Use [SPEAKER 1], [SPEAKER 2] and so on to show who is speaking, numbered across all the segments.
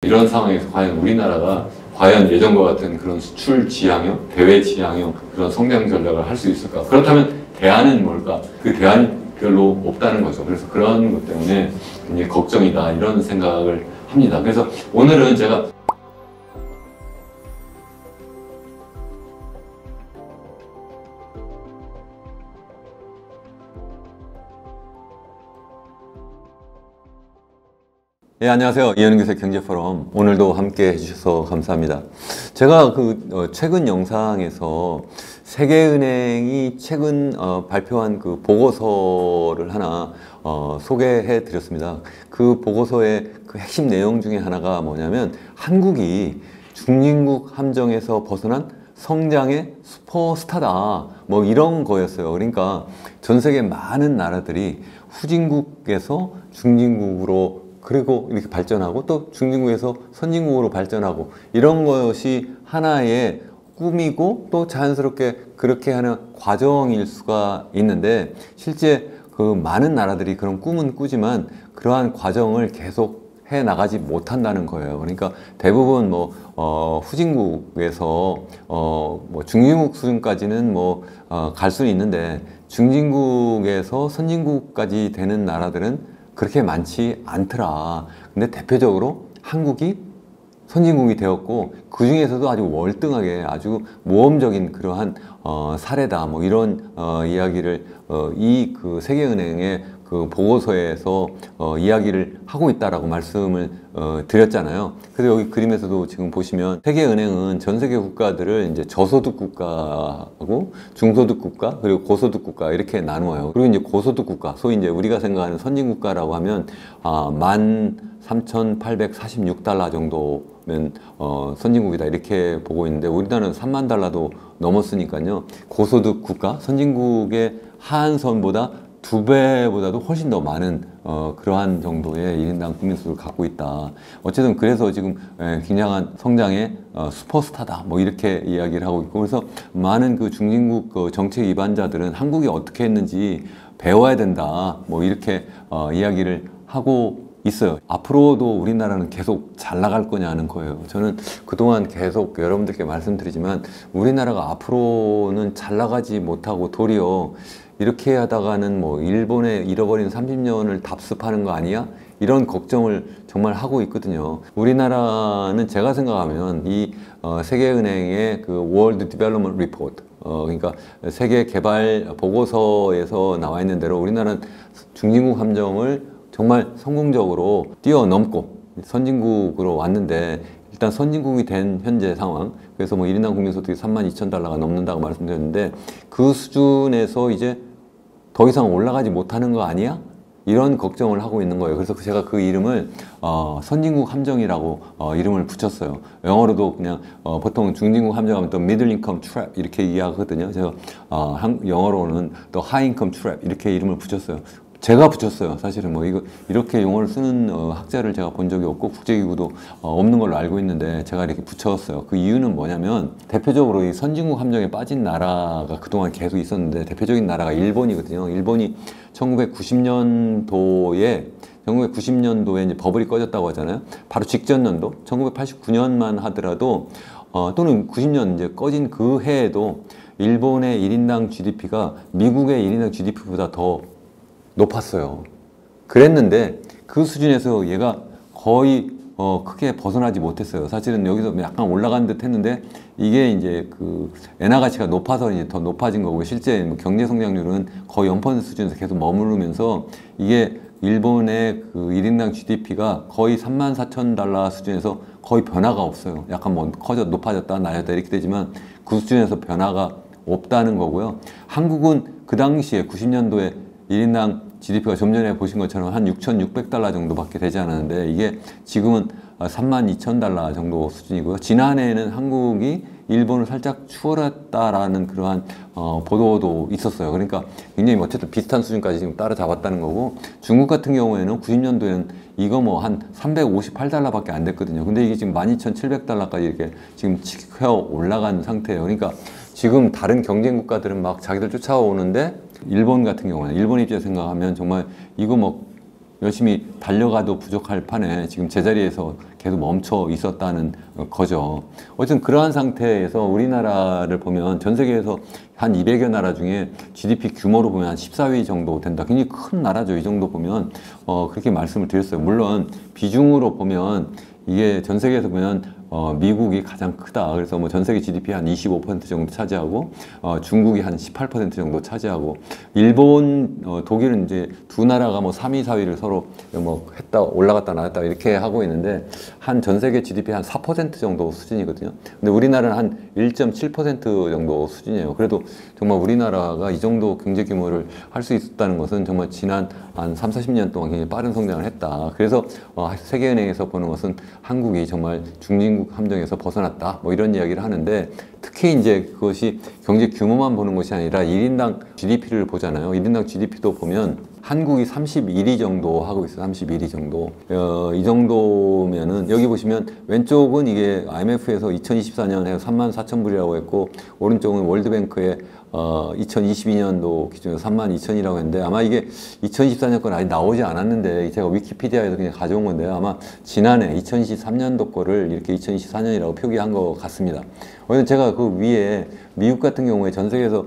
[SPEAKER 1] 이런 상황에서 과연 우리나라가 과연 예전과 같은 그런 수출 지향형, 대외 지향형 그런 성장 전략을 할 수 있을까? 그렇다면 대안은 뭘까? 그 대안이 별로 없다는 거죠. 그래서 그런 것 때문에 굉장히 걱정이다 이런 생각을 합니다. 그래서 오늘은 제가 안녕하세요. 이현규의 경제포럼. 오늘도 함께 해주셔서 감사합니다. 제가 최근 영상에서 세계은행이 최근 발표한 그 보고서를 하나 소개해 드렸습니다. 그 보고서의 그 핵심 내용 중에 하나가 뭐냐면 한국이 중진국 함정에서 벗어난 성장의 슈퍼스타다 뭐 이런 거였어요. 그러니까 전 세계 많은 나라들이 후진국에서 중진국으로 그리고 이렇게 발전하고 또 중진국에서 선진국으로 발전하고 이런 것이 하나의 꿈이고 또 자연스럽게 그렇게 하는 과정일 수가 있는데 실제 그 많은 나라들이 그런 꿈은 꾸지만 그러한 과정을 계속 해 나가지 못한다는 거예요. 그러니까 대부분 후진국에서 중진국 수준까지는 갈 수는 있는데 중진국에서 선진국까지 되는 나라들은 그렇게 많지 않더라. 근데 대표적으로 한국이 선진국이 되었고 그 중에서도 아주 월등하게 아주 모험적인 그러한 사례다. 뭐 이런 이야기를 이 그 세계은행의 그 보고서에서 이야기를 하고 있다라고 말씀을 드렸잖아요. 그래서 여기 그림에서도 지금 보시면 세계은행은 전 세계 국가들을 이제 저소득 국가하고 중소득 국가 그리고 고소득 국가 이렇게 나누어요. 그리고 이제 고소득 국가, 소위 이제 우리가 생각하는 선진국가라고 하면 13,846달러 정도면 선진국이다 이렇게 보고 있는데 우리나라는 3만 달러도 넘었으니까요. 고소득 국가, 선진국의 하한선보다 2배보다도 훨씬 더 많은 그러한 정도의 1인당 국민수를 갖고 있다. 어쨌든 그래서 지금 굉장한 성장의 슈퍼스타다. 뭐 이렇게 이야기를 하고 있고 그래서 많은 그 중진국 정책 위반자들은 한국이 어떻게 했는지 배워야 된다. 뭐 이렇게 이야기를 하고 있어요. 앞으로도 우리나라는 계속 잘 나갈 거냐는 거예요. 저는 그동안 계속 여러분들께 말씀드리지만 우리나라가 앞으로는 잘 나가지 못하고 도리어 이렇게 하다가는 일본에 잃어버린 30년을 답습하는 거 아니야? 이런 걱정을 정말 하고 있거든요. 우리나라는 제가 생각하면 이 세계은행의 그 World Development Report 그러니까 세계 개발 보고서에서 나와 있는 대로 우리나라는 중진국 함정을 정말 성공적으로 뛰어넘고 선진국으로 왔는데 일단 선진국이 된 현재 상황 그래서 1인당 국민소득이 32,000달러가 넘는다고 말씀드렸는데 그 수준에서 이제 더 이상 올라가지 못하는 거 아니야? 이런 걱정을 하고 있는 거예요. 그래서 제가 그 이름을 선진국 함정이라고 이름을 붙였어요. 영어로도 그냥 보통 중진국 함정하면 또 middle income trap 이렇게 이해하거든요. 제가 영어로는 또 high income trap 이렇게 이름을 붙였어요. 제가 붙였어요. 사실은 이거 이렇게 용어를 쓰는 학자를 제가 본 적이 없고 국제기구도 없는 걸로 알고 있는데 제가 이렇게 붙였어요. 그 이유는 뭐냐면 대표적으로 이 선진국 함정에 빠진 나라가 그동안 계속 있었는데 대표적인 나라가 일본이거든요. 일본이 1990년도에 이제 버블이 꺼졌다고 하잖아요. 바로 직전 연도 1989년만 하더라도 또는 90년 이제 꺼진 그 해에도 일본의 1인당 GDP가 미국의 1인당 GDP보다 더 높았어요. 그랬는데 그 수준에서 얘가 거의 크게 벗어나지 못했어요. 사실은 여기서 약간 올라간 듯 했는데 이게 이제 그 엔화 가치가 높아서 이제 더 높아진 거고 실제 경제 성장률은 거의 0% 수준에서 계속 머무르면서 이게 일본의 그 1인당 GDP가 거의 34,000달러 수준에서 거의 변화가 없어요. 약간 높아졌다 낮아졌다 이렇게 되지만 그 수준에서 변화가 없다는 거고요. 한국은 그 당시에 90년도에 1인당 GDP가 좀 전에 보신 것처럼 한 6,600달러 정도밖에 되지 않았는데 이게 지금은 32,000달러 정도 수준이고요. 지난해에는 한국이 일본을 살짝 추월했다라는 그러한 보도도 있었어요. 그러니까 굉장히 어쨌든 비슷한 수준까지 지금 따라잡았다는 거고 중국 같은 경우에는 90년도에는 이거 한 358달러밖에 안 됐거든요. 근데 이게 지금 12,700달러까지 이렇게 지금 치켜 올라간 상태예요. 그러니까 지금 다른 경쟁 국가들은 막 자기들 쫓아오는데 일본 같은 경우는 일본 입장에서 생각하면 정말 이거 열심히 달려가도 부족할 판에 지금 제자리에서 계속 멈춰 있었다는 거죠. 어쨌든 그러한 상태에서 우리나라를 보면 전 세계에서 한 200여 나라 중에 GDP 규모로 보면 한 14위 정도 된다. 굉장히 큰 나라죠. 이 정도 보면 그렇게 말씀을 드렸어요. 물론 비중으로 보면 이게 전 세계에서 보면 미국이 가장 크다. 그래서 뭐 전 세계 GDP 한 25% 정도 차지하고 중국이 한 18% 정도 차지하고 일본, 독일은 이제 두 나라가 뭐 3위, 4위를 서로 뭐 했다 올라갔다 나갔다 이렇게 하고 있는데 한 전 세계 GDP 한 4% 정도 수준이거든요. 근데 우리나라는 한 1.7% 정도 수준이에요. 그래도 정말 우리나라가 이 정도 경제 규모를 할 수 있었다는 것은 정말 지난 한 3, 40년 동안 굉장히 빠른 성장을 했다. 그래서 세계은행에서 보는 것은 한국이 정말 중진국 함정에서 벗어났다. 뭐 이런 이야기를 하는데 특히 이제 그것이 경제 규모만 보는 것이 아니라 1인당 GDP를 보잖아요. 1인당 GDP도 보면 한국이 31위 정도 하고 있어요. 31위 정도. 이 정도면은 여기 보시면 왼쪽은 이게 IMF에서 2024년에 34,000불이라고 했고 오른쪽은 월드뱅크의 2022년도 기준으로 32,000이라고 했는데 아마 이게 2024년 건 아직 나오지 않았는데 제가 위키피디아에서 그냥 가져온 건데요. 아마 지난해 2023년도 거를 이렇게 2024년이라고 표기한 것 같습니다. 왜냐면 제가 그 위에 미국 같은 경우에 전 세계에서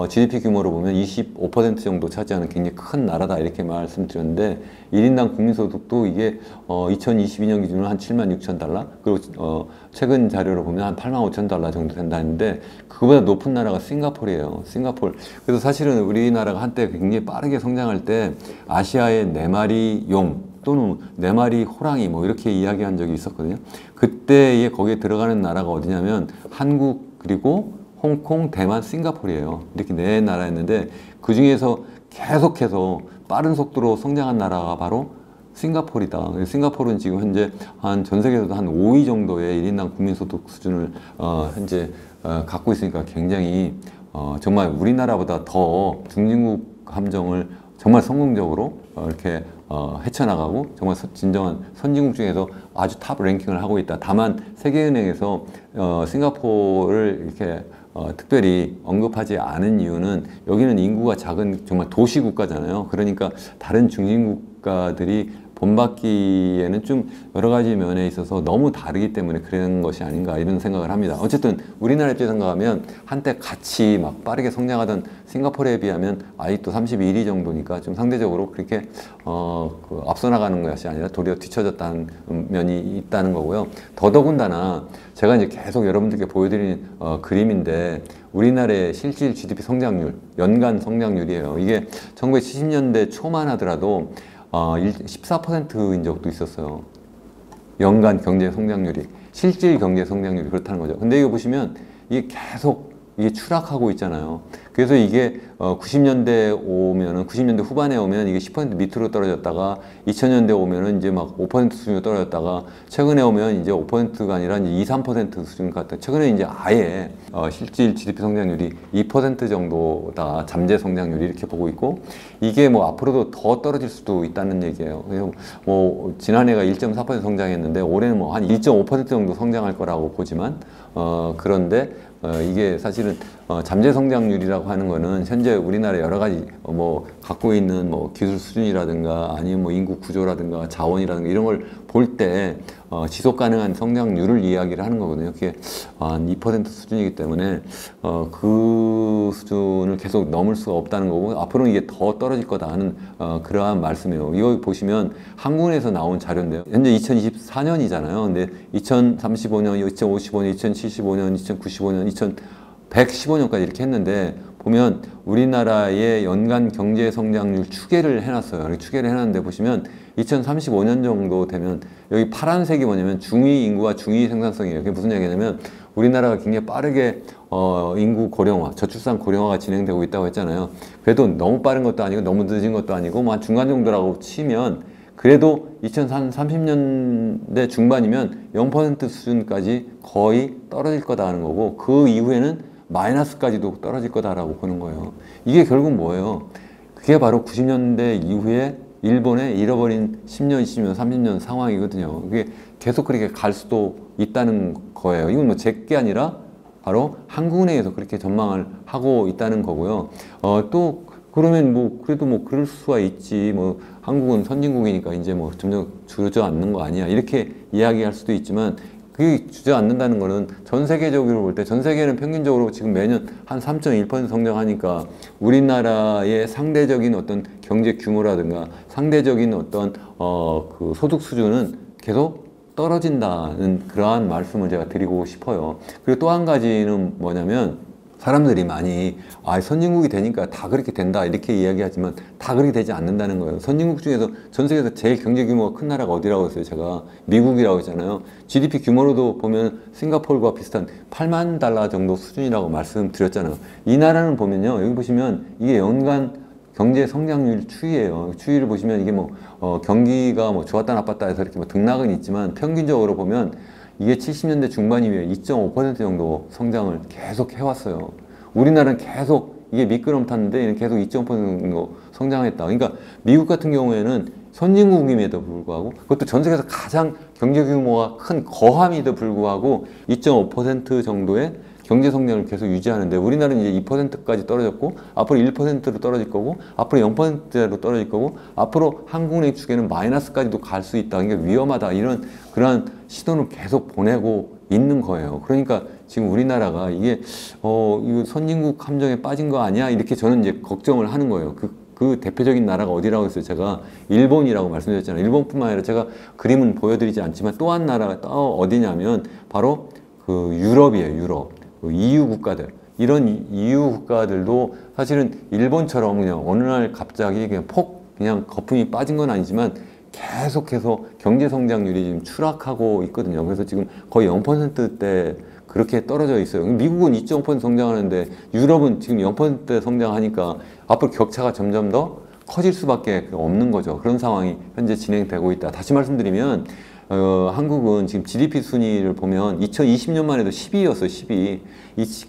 [SPEAKER 1] GDP 규모로 보면 25% 정도 차지하는 굉장히 큰 나라다 이렇게 말씀드렸는데 1인당 국민소득도 이게 2022년 기준으로 한 76,000달러 그리고 최근 자료로 보면 한 85,000달러 정도 된다는데 그거보다 높은 나라가 싱가포르예요. 싱가포르. 그래서 사실은 우리나라가 한때 굉장히 빠르게 성장할 때 아시아의 4마리 용 또는 4마리 호랑이 뭐 이렇게 이야기한 적이 있었거든요. 그때에 거기에 들어가는 나라가 어디냐면 한국 그리고 홍콩, 대만, 싱가포르예요. 이렇게 4나라였는데 그 중에서 계속해서 빠른 속도로 성장한 나라가 바로 싱가포르이다. 싱가포르는 지금 현재 한 전 세계에서도 한 5위 정도의 1인당 국민소득 수준을 현재 갖고 있으니까 굉장히 정말 우리나라보다 더 중진국 함정을 정말 성공적으로 이렇게 헤쳐나가고 정말 진정한 선진국 중에서 아주 탑 랭킹을 하고 있다. 다만 세계은행에서 싱가포르를 이렇게 특별히 언급하지 않은 이유는 여기는 인구가 작은 정말 도시 국가잖아요. 그러니까 다른 중진 국가들이 본받기에는 좀 여러 가지 면에 있어서 너무 다르기 때문에 그런 것이 아닌가 이런 생각을 합니다. 어쨌든 우리나라 입장에서 생각하면 한때 같이 막 빠르게 성장하던 싱가포르에 비하면 아직도 31위 정도니까 좀 상대적으로 그렇게 앞서 나가는 것이 아니라 도리어 뒤처졌다는 면이 있다는 거고요. 더더군다나 제가 이제 계속 여러분들께 보여드리는 그림인데 우리나라의 실질 GDP 성장률, 연간 성장률이에요. 이게 1970년대 초만 하더라도 14%인 적도 있었어요. 연간 경제 성장률이. 실질 경제 성장률이 그렇다는 거죠. 근데 이거 보시면 이게 계속 이게 추락하고 있잖아요. 그래서 이게 90년대 오면은 90년대 후반에 오면 이게 10% 밑으로 떨어졌다가 2000년대 오면은 이제 막 5% 수준으로 떨어졌다가 최근에 오면 이제 5%가 아니라 이제 2, 3% 수준 같다. 최근에 이제 아예 실질 GDP 성장률이 2% 정도다. 잠재 성장률이 이렇게 보고 있고 이게 뭐 앞으로도 더 떨어질 수도 있다는 얘기예요. 그래서 뭐 지난해가 1.4% 성장했는데 올해는 뭐 한 2.5% 정도 성장할 거라고 보지만 그런데 이게 사실은 잠재 성장률이라고 하는 거는 현재 우리나라 여러 가지 뭐 갖고 있는 뭐 기술 수준이라든가 아니면 뭐 인구 구조라든가 자원이라든가 이런 걸 볼 때 지속 가능한 성장률을 이야기를 하는 거거든요. 그게 한 2% 수준이기 때문에 그 수준을 계속 넘을 수가 없다는 거고 앞으로는 이게 더 떨어질 거다 하는 그러한 말씀이에요. 이거 보시면 한국에서 나온 자료인데요. 현재 2024년이잖아요. 근데 2035년, 2055년, 2075년, 2095년, 2115년까지 이렇게 했는데 보면 우리나라의 연간 경제 성장률 추계를 해놨어요. 추계를 해놨는데 보시면 2035년 정도 되면 여기 파란색이 뭐냐면 중위 인구와 중위 생산성이에요. 그게 무슨 얘기냐면 우리나라가 굉장히 빠르게 인구 고령화, 저출산 고령화가 진행되고 있다고 했잖아요. 그래도 너무 빠른 것도 아니고 너무 늦은 것도 아니고 뭐 한 중간 정도라고 치면 그래도 2030년대 중반이면 0% 수준까지 거의 떨어질 거다 하는 거고 그 이후에는 마이너스까지도 떨어질 거다라고 보는 거예요. 이게 결국 뭐예요? 그게 바로 90년대 이후에 일본의 잃어버린 10년, 20년, 30년 상황이거든요. 그게 계속 그렇게 갈 수도 있다는 거예요. 이건 뭐 제 게 아니라 바로 한국은행에서 그렇게 전망을 하고 있다는 거고요. 또 그러면 뭐 그래도 뭐 그럴 수가 있지. 뭐 한국은 선진국이니까 이제 뭐 점점 주저앉는 거 아니야. 이렇게 이야기할 수도 있지만 그게 주저앉는다는 거는 전 세계적으로 볼 때 전 세계는 평균적으로 지금 매년 한 3.1% 성장하니까 우리나라의 상대적인 어떤 경제 규모라든가 상대적인 어떤 그 소득 수준은 계속 떨어진다는 그러한 말씀을 제가 드리고 싶어요. 그리고 또 한 가지는 뭐냐면 사람들이 많이 선진국이 되니까 다 그렇게 된다 이렇게 이야기하지만 다 그렇게 되지 않는다는 거예요. 선진국 중에서 전 세계에서 제일 경제 규모가 큰 나라가 어디라고 했어요? 제가 미국이라고 했잖아요. GDP 규모로도 보면 싱가포르와 비슷한 8만 달러 정도 수준이라고 말씀드렸잖아요. 이 나라는 보면요, 여기 보시면 이게 연간 경제 성장률 추이예요. 추이를 보시면 이게 뭐 경기가 뭐 좋았다 나빴다 해서 이렇게 뭐 등락은 있지만 평균적으로 보면 이게 70년대 중반 이후에 2.5% 정도 성장을 계속 해왔어요. 우리나라는 계속 이게 미끄럼 탔는데 계속 2.5% 정도 성장했다. 그러니까 미국 같은 경우에는 선진국임에도 불구하고 그것도 전 세계에서 가장 경제 규모가 큰 거함에도 불구하고 2.5% 정도의 경제 성장을 계속 유지하는데 우리나라는 이제 2%까지 떨어졌고 앞으로 1%로 떨어질 거고 앞으로 0%로 떨어질 거고 앞으로 한국은행 측에는 마이너스까지도 갈 수 있다. 그러니까 위험하다. 이런 그러한 시도를 계속 보내고 있는 거예요. 그러니까 지금 우리나라가 이게 이거 선진국 함정에 빠진 거 아니야? 이렇게 저는 이제 걱정을 하는 거예요. 그 대표적인 나라가 어디라고 했어요? 제가 일본이라고 말씀드렸잖아요. 일본뿐만 아니라 제가 그림은 보여드리지 않지만 또 한 나라가 또 어디냐면 바로 그 유럽이에요. 유럽. 그 EU 국가들. 이런 EU 국가들도 사실은 일본처럼 그냥 어느 날 갑자기 그냥 거품이 빠진 건 아니지만 계속해서 경제 성장률이 지금 추락하고 있거든요. 그래서 지금 거의 0%대 그렇게 떨어져 있어요. 미국은 2.5% 성장하는데 유럽은 지금 0% 성장하니까 앞으로 격차가 점점 더 커질 수밖에 없는 거죠. 그런 상황이 현재 진행되고 있다. 다시 말씀드리면 한국은 지금 GDP 순위를 보면 2020년만 해도 12위였어요. 12위.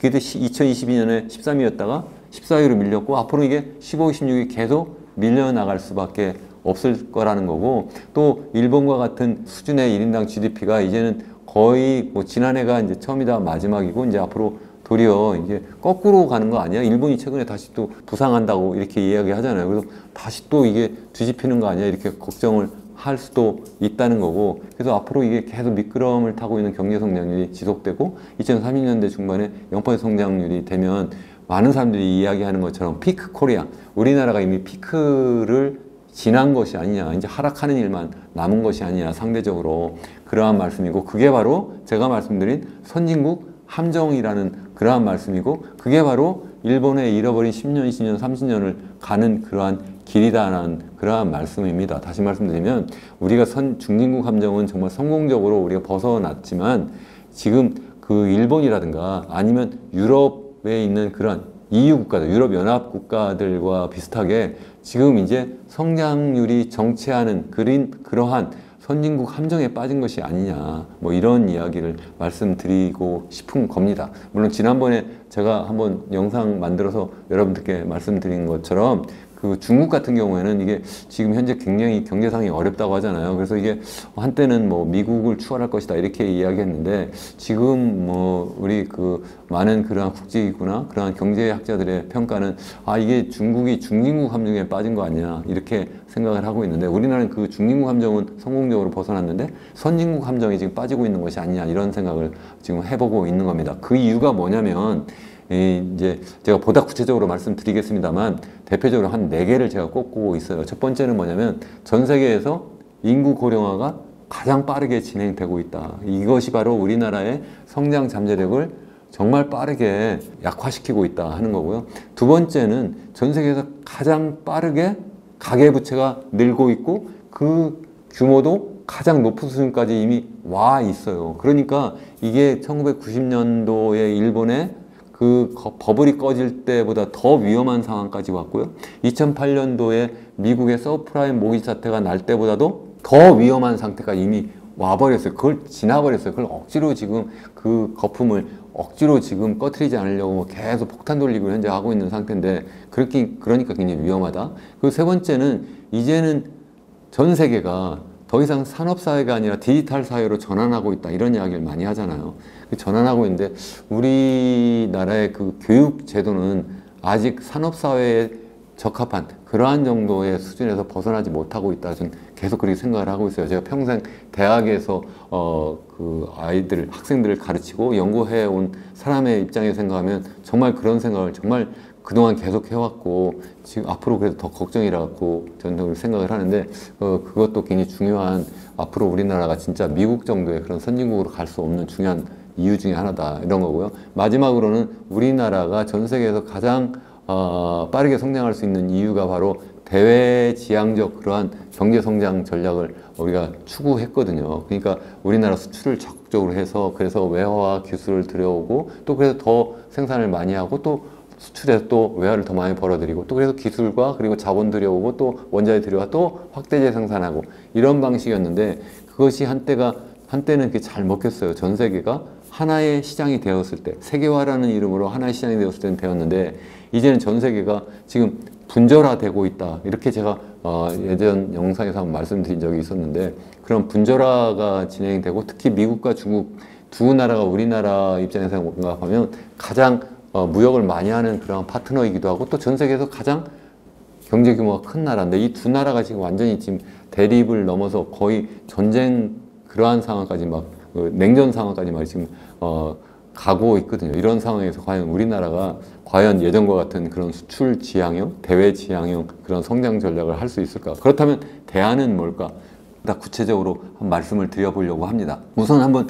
[SPEAKER 1] 그때 2022년에 13위였다가 14위로 밀렸고 앞으로 이게 15, 16위 계속 밀려나갈 수밖에 없을 거라는 거고 또 일본과 같은 수준의 1인당 GDP가 이제는 거의 뭐 지난해가 이제 처음이다 마지막이고 이제 앞으로 도리어 이제 거꾸로 가는 거 아니야? 일본이 최근에 다시 또 부상한다고 이렇게 이야기 하잖아요. 그래서 다시 또 이게 뒤집히는 거 아니야? 이렇게 걱정을 할 수도 있다는 거고 그래서 앞으로 이게 계속 미끄럼을 타고 있는 경제 성장률이 지속되고 2030년대 중반에 0% 성장률이 되면 많은 사람들이 이야기하는 것처럼 피크 코리아 우리나라가 이미 피크를 지난 것이 아니냐 이제 하락하는 일만 남은 것이 아니냐 상대적으로 그러한 말씀이고 그게 바로 제가 말씀드린 선진국 함정이라는 그러한 말씀이고 그게 바로 일본의 잃어버린 10년, 20년, 30년을 가는 그러한 길이다라는 그러한 말씀입니다. 다시 말씀드리면 우리가 중진국 함정은 정말 성공적으로 우리가 벗어났지만 지금 그 일본이라든가 아니면 유럽에 있는 그런 EU 국가들, 유럽 연합 국가들과 비슷하게 지금 이제 성장률이 정체하는 그러한 선진국 함정에 빠진 것이 아니냐 뭐 이런 이야기를 말씀드리고 싶은 겁니다. 물론 지난번에 제가 한번 영상 만들어서 여러분들께 말씀드린 것처럼 그 중국 같은 경우에는 이게 지금 현재 굉장히 경제상이 어렵다고 하잖아요. 그래서 이게 한때는 뭐 미국을 추월할 것이다 이렇게 이야기했는데 지금 뭐 우리 그 많은 그러한 국제기구나 그러한 경제학자들의 평가는 이게 중국이 중진국 함정에 빠진 거 아니냐 이렇게 생각을 하고 있는데 우리나라는 그 중진국 함정은 성공적으로 벗어났는데 선진국 함정이 지금 빠지고 있는 것이 아니냐 이런 생각을 지금 해보고 있는 겁니다. 그 이유가 뭐냐면 이제 제가 보다 구체적으로 말씀드리겠습니다만 대표적으로 한 4개를 제가 꼽고 있어요. 첫 번째는 뭐냐면 전 세계에서 인구 고령화가 가장 빠르게 진행되고 있다. 이것이 바로 우리나라의 성장 잠재력을 정말 빠르게 약화시키고 있다 하는 거고요. 두 번째는 전 세계에서 가장 빠르게 가계부채가 늘고 있고 그 규모도 가장 높은 수준까지 이미 와 있어요. 그러니까 이게 1990년도에 일본의 그 버블이 꺼질 때보다 더 위험한 상황까지 왔고요. 2008년도에 미국의 서프라임 모기지 사태가 날 때보다도 더 위험한 상태가 이미 와버렸어요. 그걸 지나버렸어요. 그걸 억지로 지금 그 거품을 억지로 지금 꺼트리지 않으려고 계속 폭탄 돌리고 현재 하고 있는 상태인데 그러니까 굉장히 위험하다. 그리고 세 번째는 이제는 전 세계가 더 이상 산업사회가 아니라 디지털 사회로 전환하고 있다 이런 이야기를 많이 하잖아요. 전환하고 있는데 우리나라의 그 교육 제도는 아직 산업사회에 적합한 그러한 정도의 수준에서 벗어나지 못하고 있다. 저는 계속 그렇게 생각을 하고 있어요. 제가 평생 대학에서 그 아이들, 학생들을 가르치고 연구해 온 사람의 입장에서 생각하면 정말 그런 생각을 정말 그동안 계속 해왔고 지금 앞으로 그래도 더 걱정이라고 저는 생각을 하는데 그것도 굉장히 중요한 앞으로 우리나라가 진짜 미국 정도의 그런 선진국으로 갈 수 없는 중요한 이유 중에 하나다 이런 거고요. 마지막으로는 우리나라가 전 세계에서 가장 빠르게 성장할 수 있는 이유가 바로 대외지향적 그러한 경제성장 전략을 우리가 추구했거든요. 그러니까 우리나라 수출을 적극적으로 해서 그래서 외화와 기술을 들여오고 또 그래서 더 생산을 많이 하고 또 수출해서 또 외화를 더 많이 벌어들이고 또 그래서 기술과 그리고 자본 들여오고 또 원자재 들여와 또 확대재 생산하고 이런 방식이었는데 그것이 한때는 그게 잘 먹혔어요. 전 세계가 하나의 시장이 되었을 때 세계화라는 이름으로 하나의 시장이 되었을 때는 되었는데 이제는 전 세계가 지금 분절화되고 있다. 이렇게 제가 예전 영상에서 한번 말씀드린 적이 있었는데 그런 분절화가 진행되고 특히 미국과 중국 두 나라가 우리나라 입장에서 생각하면 가장 무역을 많이 하는 그런 파트너이기도 하고 또 전 세계에서 가장 경제 규모가 큰 나라인데 이 두 나라가 지금 완전히 지금 대립을 넘어서 거의 전쟁 그러한 상황까지 막 냉전 상황까지 막 지금 가고 있거든요. 이런 상황에서 과연 우리나라가 과연 예전과 같은 그런 수출 지향형, 대외 지향형 그런 성장 전략을 할 수 있을까? 그렇다면 대안은 뭘까? 구체적으로 한 말씀을 드려보려고 합니다. 우선 한번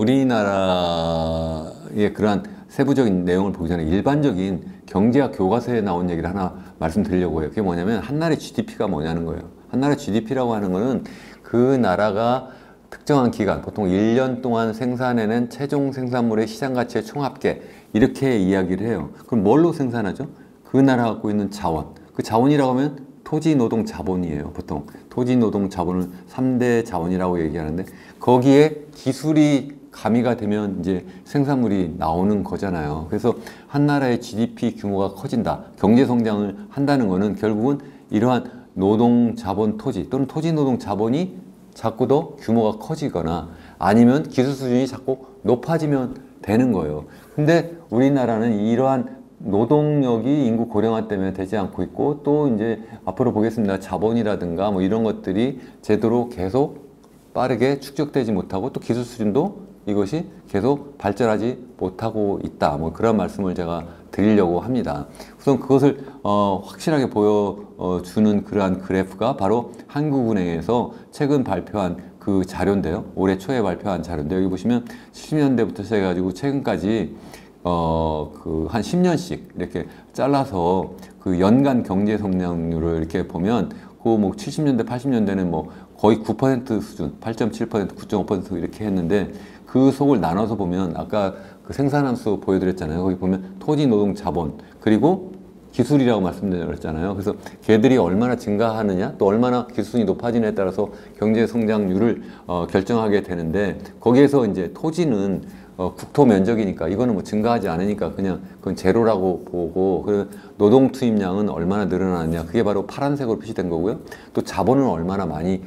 [SPEAKER 1] 우리나라의 그러한 세부적인 내용을 보기 전에 일반적인 경제학 교과서에 나온 얘기를 하나 말씀드리려고 해요. 그게 뭐냐면 한 나라의 GDP가 뭐냐는 거예요. 한 나라의 GDP라고 하는 거는 그 나라가 특정한 기간, 보통 1년 동안 생산해낸 최종 생산물의 시장 가치의 총합계 이렇게 이야기를 해요. 그럼 뭘로 생산하죠? 그 나라가 갖고 있는 자원. 그 자원이라고 하면 토지, 노동, 자본이에요. 보통 토지, 노동, 자본을 3대 자원이라고 얘기하는데 거기에 기술이 가미가 되면 이제 생산물이 나오는 거잖아요. 그래서 한 나라의 GDP 규모가 커진다. 경제 성장을 한다는 거는 결국은 이러한 노동, 자본, 토지 또는 토지, 노동, 자본이 자꾸 더 규모가 커지거나 아니면 기술 수준이 자꾸 높아지면 되는 거예요. 근데 우리나라는 이러한 노동력이 인구 고령화 때문에 되지 않고 있고 또 이제 앞으로 보겠습니다. 자본이라든가 뭐 이런 것들이 제대로 계속 빠르게 축적되지 못하고 또 기술 수준도 이것이 계속 발전하지 못하고 있다. 뭐 그런 말씀을 제가 드리려고 합니다. 우선 그것을 확실하게 보여주는 그러한 그래프가 바로 한국은행에서 최근 발표한 그 자료인데요. 올해 초에 발표한 자료인데 여기 보시면 70년대부터 시작해가지고 최근까지 그 한 10년씩 이렇게 잘라서 그 연간 경제 성장률을 이렇게 보면 그 뭐 70년대, 80년대는 뭐 거의 9% 수준, 8.7%, 9.5% 이렇게 했는데 그 속을 나눠서 보면 아까 그 생산함수 보여드렸잖아요. 거기 보면 토지, 노동, 자본 그리고 기술이라고 말씀드렸잖아요. 그래서 걔들이 얼마나 증가하느냐 또 얼마나 기술이 높아지느냐에 따라서 경제 성장률을 결정하게 되는데 거기에서 이제 토지는 국토 면적이니까 이거는 뭐 증가하지 않으니까 그냥 그건 제로라고 보고 그리고 노동 투입량은 얼마나 늘어나느냐 그게 바로 파란색으로 표시된 거고요. 또 자본은 얼마나 많이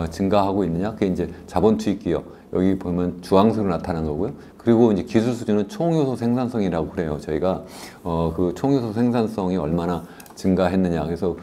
[SPEAKER 1] 증가하고 있느냐 그게 이제 자본 투입 기여 여기 보면 주황색으로 나타난 거고요. 그리고 이제 기술 수준은 총요소 생산성이라고 그래요. 저희가 그 총요소 생산성이 얼마나 증가했느냐 그래서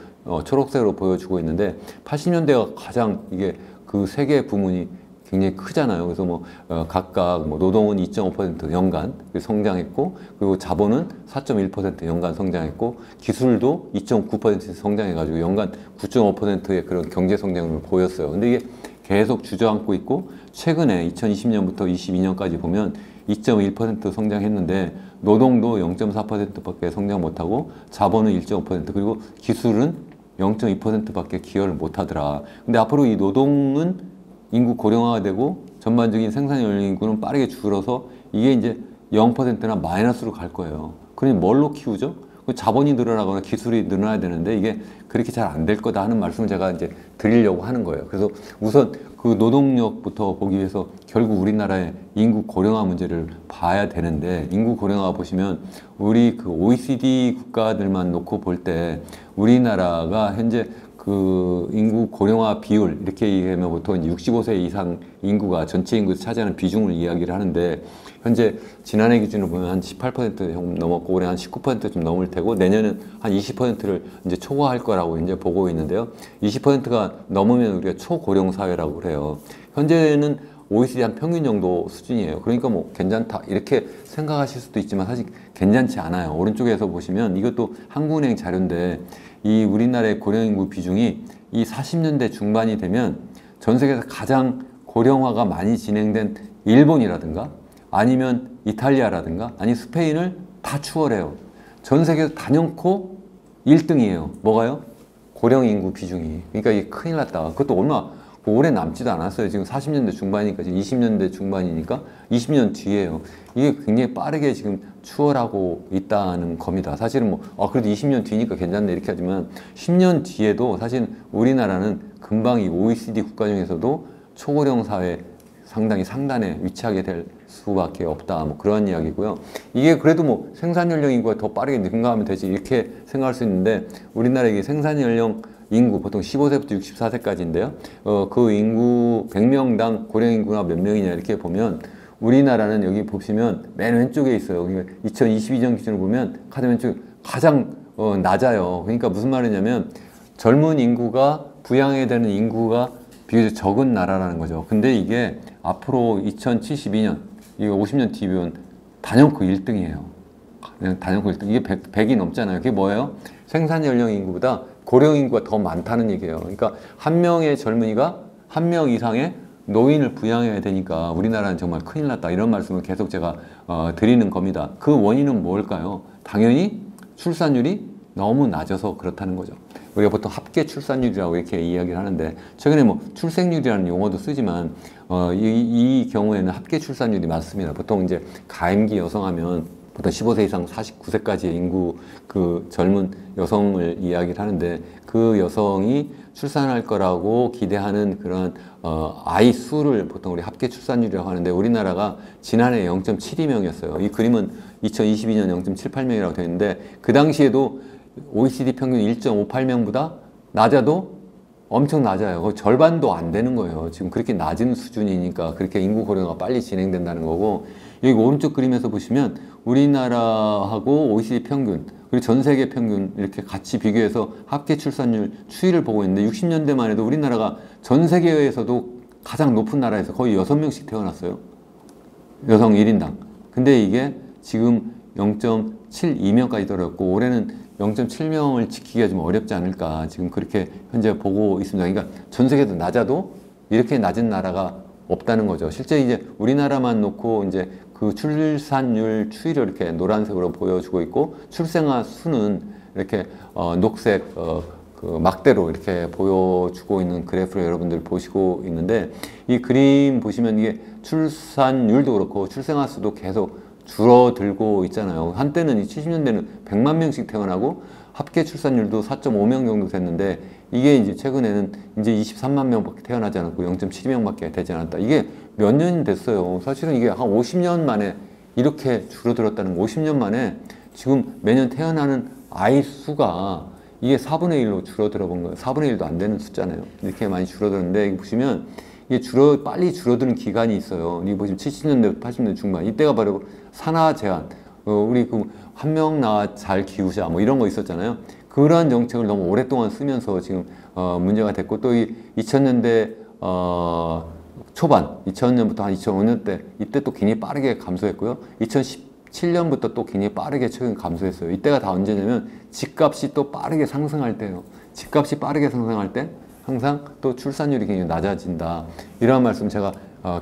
[SPEAKER 1] 초록색으로 보여주고 있는데 80년대가 가장 이게 그 세 개의 부문이 굉장히 크잖아요. 그래서 뭐 각각 뭐 노동은 2.5% 연간 성장했고 그리고 자본은 4.1% 연간 성장했고 기술도 2.9% 성장해가지고 연간 9.5%의 그런 경제 성장을 보였어요. 근데 이게 계속 주저앉고 있고 최근에 2020년부터 22년까지 보면 2.1% 성장했는데 노동도 0.4%밖에 성장 못하고 자본은 1.5% 그리고 기술은 0.2%밖에 기여를 못하더라. 근데 앞으로 이 노동은 인구 고령화가 되고 전반적인 생산 연령 인구는 빠르게 줄어서 이게 이제 0%나 마이너스로 갈 거예요. 그러니 뭘로 키우죠? 자본이 늘어나거나 기술이 늘어나야 되는데 이게 그렇게 잘 안 될 거다 하는 말씀을 제가 이제 드리려고 하는 거예요. 그래서 우선 그 노동력부터 보기 위해서 결국 우리나라의 인구 고령화 문제를 봐야 되는데 인구 고령화 보시면 우리 그 OECD 국가들만 놓고 볼 때 우리나라가 현재 그 인구 고령화 비율 이렇게 얘기하면 보통 이제 65세 이상 인구가 전체 인구에서 차지하는 비중을 이야기를 하는데 현재 지난해 기준으로 보면 한 18% 넘었고 올해 한 19%좀 넘을 테고 내년은 한 20%를 이제 초과할 거라고 이제 보고 있는데요. 20%가 넘으면 우리가 초고령 사회라고 그래요. 현재는 OECD 한 평균 정도 수준이에요. 그러니까 뭐 괜찮다 이렇게 생각하실 수도 있지만 사실 괜찮지 않아요. 오른쪽에서 보시면 이것도 한국은행 자료인데 이 우리나라의 고령 인구 비중이 이 40년대 중반이 되면 전 세계에서 가장 고령화가 많이 진행된 일본이라든가 아니면 이탈리아라든가 아니 스페인을 다 추월해요. 전 세계에서 단연코 1등이에요. 뭐가요? 고령 인구 비중이. 그러니까 이게 큰일 났다. 그것도 얼마 오래 남지도 않았어요. 지금 40년대 중반이니까 지금 20년대 중반이니까 20년 뒤에요. 이게 굉장히 빠르게 지금 추월하고 있다는 겁니다. 사실은 뭐 그래도 20년 뒤니까 괜찮네 이렇게 하지만 10년 뒤에도 사실 우리나라는 금방 이 OECD 국가 중에서도 초고령 사회 상당히 상단에 위치하게 될 수밖에 없다. 뭐 그런 이야기고요. 이게 그래도 뭐 생산 연령 인구가 더 빠르게 증가하면 되지 이렇게 생각할 수 있는데 우리나라 이게 생산 연령 인구 보통 15세부터 64세까지인데요. 그 인구 100명당 고령 인구가 몇 명이냐 이렇게 보면 우리나라는 여기 보시면 맨 왼쪽에 있어요. 2022년 기준으로 보면 가장 왼쪽 가장 낮아요. 그러니까 무슨 말이냐면 젊은 인구가 부양해야 되는 인구가 비교적 적은 나라라는 거죠. 근데 이게 앞으로 2072년 이거 50년 뒤면 단연코 1등이에요. 단연코 1등. 이게 100이 넘잖아요. 그게 뭐예요? 생산 연령 인구보다 고령 인구가 더 많다는 얘기예요. 그러니까 한 명의 젊은이가 한 명 이상의 노인을 부양해야 되니까 우리나라는 정말 큰일 났다. 이런 말씀을 계속 제가 드리는 겁니다. 그 원인은 뭘까요? 당연히 출산율이 너무 낮아서 그렇다는 거죠. 우리가 보통 합계 출산율이라고 이렇게 이야기를 하는데 최근에 뭐 출생률이라는 용어도 쓰지만 이 경우에는 합계 출산율이 맞습니다. 보통 이제 가임기 여성하면 보통 15세 이상 49세까지의 인구 그 젊은 여성을 이야기를 하는데 그 여성이 출산할 거라고 기대하는 그런 아이 수를 보통 우리 합계 출산율이라고 하는데 우리나라가 지난해 0.72명이었어요. 이 그림은 2022년 0.78명이라고 되어 있는데 그 당시에도 OECD 평균 1.58명보다 낮아도 엄청 낮아요. 거의 절반도 안 되는 거예요. 지금 그렇게 낮은 수준이니까 그렇게 인구 고령화가 빨리 진행된다는 거고 여기 오른쪽 그림에서 보시면 우리나라하고 OECD 평균 그리고 전 세계 평균 이렇게 같이 비교해서 합계 출산율 추이를 보고 있는데 60년대만 해도 우리나라가 전 세계에서도 가장 높은 나라에서 거의 6명씩 태어났어요. 여성 1인당. 근데 이게 지금 0.72명까지 떨어졌고 올해는 0.7명을 지키기가 좀 어렵지 않을까 지금 그렇게 현재 보고 있습니다. 그러니까 전 세계도 낮아도 이렇게 낮은 나라가 없다는 거죠. 실제 이제 우리나라만 놓고 이제 그 출산율 추이를 이렇게 노란색으로 보여주고 있고 출생아 수는 이렇게 녹색 그 막대로 이렇게 보여주고 있는 그래프를 여러분들 보시고 있는데 이 그림 보시면 이게 출산율도 그렇고 출생아 수도 계속 줄어들고 있잖아요. 한때는 이 70년대는 100만 명씩 태어나고 합계 출산율도 4.5명 정도 됐는데 이게 이제 최근에는 이제 23만 명밖에 태어나지 않았고 0.72명밖에 되지 않았다. 이게 몇 년이 됐어요. 사실은 이게 한 50년 만에 이렇게 줄어들었다는 거. 50년 만에 지금 매년 태어나는 아이 수가 이게 4분의 1로 줄어들어 본 거예요. 4분의 1도 안 되는 숫자네요. 이렇게 많이 줄어들었는데 여기 보시면 이게 빨리 줄어드는 기간이 있어요. 여기 보시면 70년대, 80년대 중반. 이때가 바로 산하 제한. 우리 그 한 명 낳아 잘 키우자 뭐 이런 거 있었잖아요. 그러한 정책을 너무 오랫동안 쓰면서 지금 문제가 됐고 또 이 2000년대 초반, 2000년부터 한 2005년 때 이때 또 굉장히 빠르게 감소했고요. 2017년부터 또 굉장히 빠르게 최근 감소했어요. 이때가 다 언제냐면 집값이 또 빠르게 상승할 때예요. 집값이 빠르게 상승할 때 항상 또 출산율이 굉장히 낮아진다. 이런 말씀 제가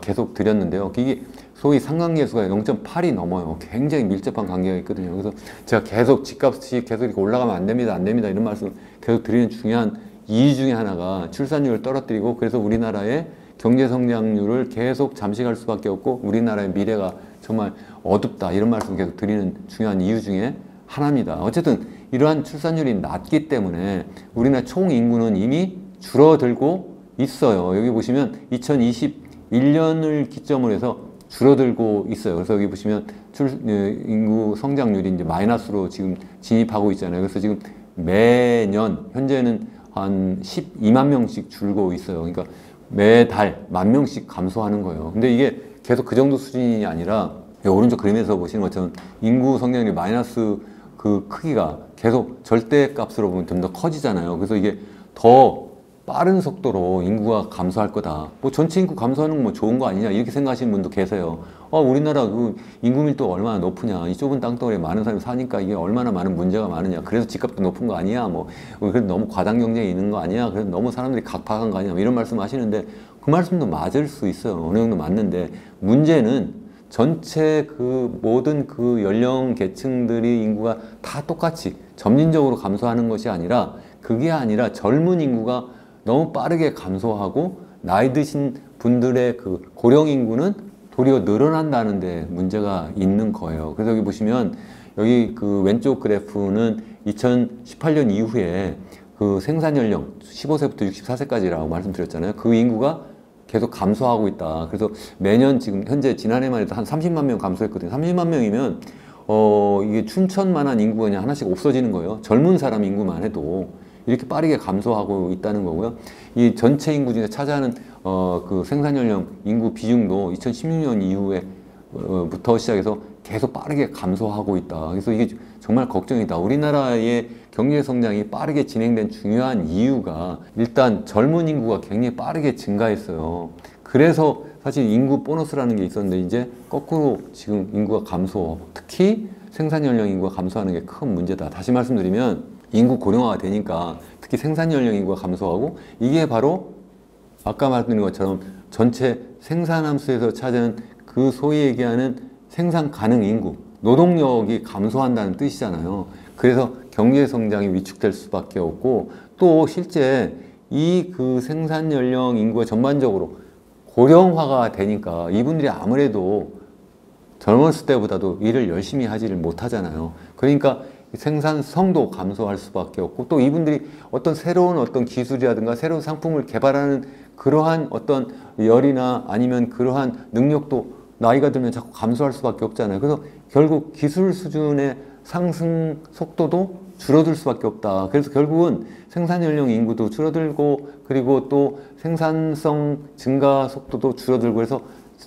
[SPEAKER 1] 계속 드렸는데요. 이게 소위 상관계수가 0.8이 넘어요. 굉장히 밀접한 관계가 있거든요. 그래서 제가 계속 집값이 계속 이렇게 올라가면 안 됩니다. 안 됩니다. 이런 말씀 계속 드리는 중요한 이유 중에 하나가 출산율을 떨어뜨리고 그래서 우리나라의 경제 성장률을 계속 잠식할 수밖에 없고 우리나라의 미래가 정말 어둡다. 이런 말씀 계속 드리는 중요한 이유 중에 하나입니다. 어쨌든 이러한 출산율이 낮기 때문에 우리나라 총 인구는 이미 줄어들고 있어요. 여기 보시면 2021년을 기점으로 해서 줄어들고 있어요. 그래서 여기 보시면 인구 성장률이 이제 마이너스로 지금 진입하고 있잖아요. 그래서 지금 매년 현재는 한 12만 명씩 줄고 있어요. 그러니까 매달 10,000명씩 감소하는 거예요. 근데 이게 계속 그 정도 수준이 아니라 오른쪽 그림에서 보시는 것처럼 인구 성장률이 마이너스 그 크기가 계속 절대 값으로 보면 좀 더 커지잖아요. 그래서 이게 더 빠른 속도로 인구가 감소할 거다. 뭐 전체 인구 감소하는 건 뭐 좋은 거 아니냐 이렇게 생각하시는 분도 계세요. 우리나라 그 인구 밀도가 얼마나 높으냐, 이 좁은 땅덩어리에 많은 사람이 사니까 이게 얼마나 많은 문제가 많으냐, 그래서 집값도 높은 거 아니야, 뭐 그래도 너무 과당 경쟁이 있는 거 아니야, 그래서 너무 사람들이 각박한 거 아니야, 뭐 이런 말씀 하시는데 그 말씀도 맞을 수 있어요. 어느 정도 맞는데 문제는 전체 그 모든 그 연령 계층들이 인구가 다 똑같이 점진적으로 감소하는 것이 아니라, 그게 아니라 젊은 인구가 너무 빠르게 감소하고 나이 드신 분들의 그 고령 인구는 도리어 늘어난다는 데 문제가 있는 거예요. 그래서 여기 보시면 여기 그 왼쪽 그래프는 2018년 이후에 그 생산 연령 15세부터 64세까지라고 말씀드렸잖아요. 그 인구가 계속 감소하고 있다. 그래서 매년 지금 현재 지난해만 해도 한 30만 명 감소했거든요. 30만 명이면 이게 춘천만한 인구가 그냥 하나씩 없어지는 거예요. 젊은 사람 인구만 해도 이렇게 빠르게 감소하고 있다는 거고요. 이 전체 인구 중에 차지하는 그 생산 연령 인구 비중도 2016년 이후에 부터 시작해서 계속 빠르게 감소하고 있다. 그래서 이게 정말 걱정이다. 우리나라의 경제 성장이 빠르게 진행된 중요한 이유가 일단 젊은 인구가 굉장히 빠르게 증가했어요. 그래서 사실 인구 보너스라는 게 있었는데 이제 거꾸로 지금 인구가 감소, 특히 생산 연령 인구가 감소하는 게 큰 문제다. 다시 말씀드리면 인구 고령화가 되니까 특히 생산 연령 인구가 감소하고, 이게 바로 아까 말씀드린 것처럼 전체 생산함수에서 차지하는 그 소위 얘기하는 생산 가능 인구, 노동력이 감소한다는 뜻이잖아요. 그래서 경제 성장이 위축될 수밖에 없고, 또 실제 이 그 생산 연령 인구가 전반적으로 고령화가 되니까 이분들이 아무래도 젊었을 때보다도 일을 열심히 하지를 못하잖아요. 그러니까 생산성도 감소할 수밖에 없고, 또 이분들이 어떤 새로운 어떤 기술이라든가 새로운 상품을 개발하는 그러한 어떤 열이나 아니면 그러한 능력도 나이가 들면 자꾸 감소할 수밖에 없잖아요. 그래서 결국 기술 수준의 상승 속도도 줄어들 수밖에 없다. 그래서 결국은 생산 연령 인구도 줄어들고, 그리고 또 생산성 증가 속도도 줄어들고 해서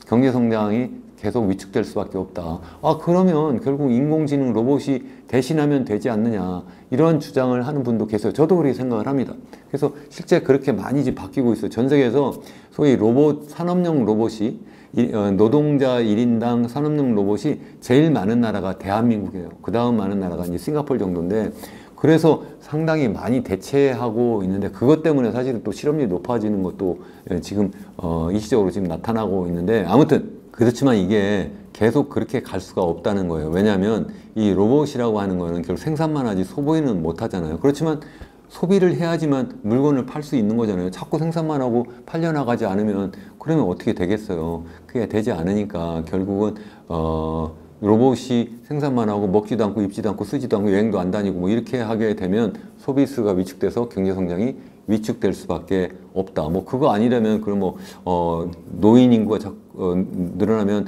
[SPEAKER 1] 경제 성장이 계속 위축될 수밖에 없다. 그러면 결국 인공지능 로봇이 대신하면 되지 않느냐, 이런 주장을 하는 분도 계세요. 저도 그렇게 생각을 합니다. 그래서 실제 그렇게 많이 지금 바뀌고 있어요. 전 세계에서 소위 로봇, 산업용 로봇이 노동자 1인당 산업용 로봇이 제일 많은 나라가 대한민국이에요. 그 다음 많은 나라가 이제 싱가포르 정도인데, 그래서 상당히 많이 대체하고 있는데, 그것 때문에 사실은 또 실업률이 높아지는 것도 지금 일시적으로 지금 나타나고 있는데, 아무튼 그렇지만 이게 계속 그렇게 갈 수가 없다는 거예요. 왜냐하면 이 로봇이라고 하는 거는 결국 생산만 하지 소비는 못 하잖아요. 그렇지만 소비를 해야지만 물건을 팔 수 있는 거잖아요. 자꾸 생산만 하고 팔려나가지 않으면 그러면 어떻게 되겠어요. 그게 되지 않으니까 결국은 로봇이 생산만 하고 먹지도 않고 입지도 않고 쓰지도 않고 여행도 안 다니고 뭐 이렇게 하게 되면 소비수가 위축돼서 경제성장이 위축될 수밖에 없다. 뭐 그거 아니라면 그럼 노인 인구가 늘어나면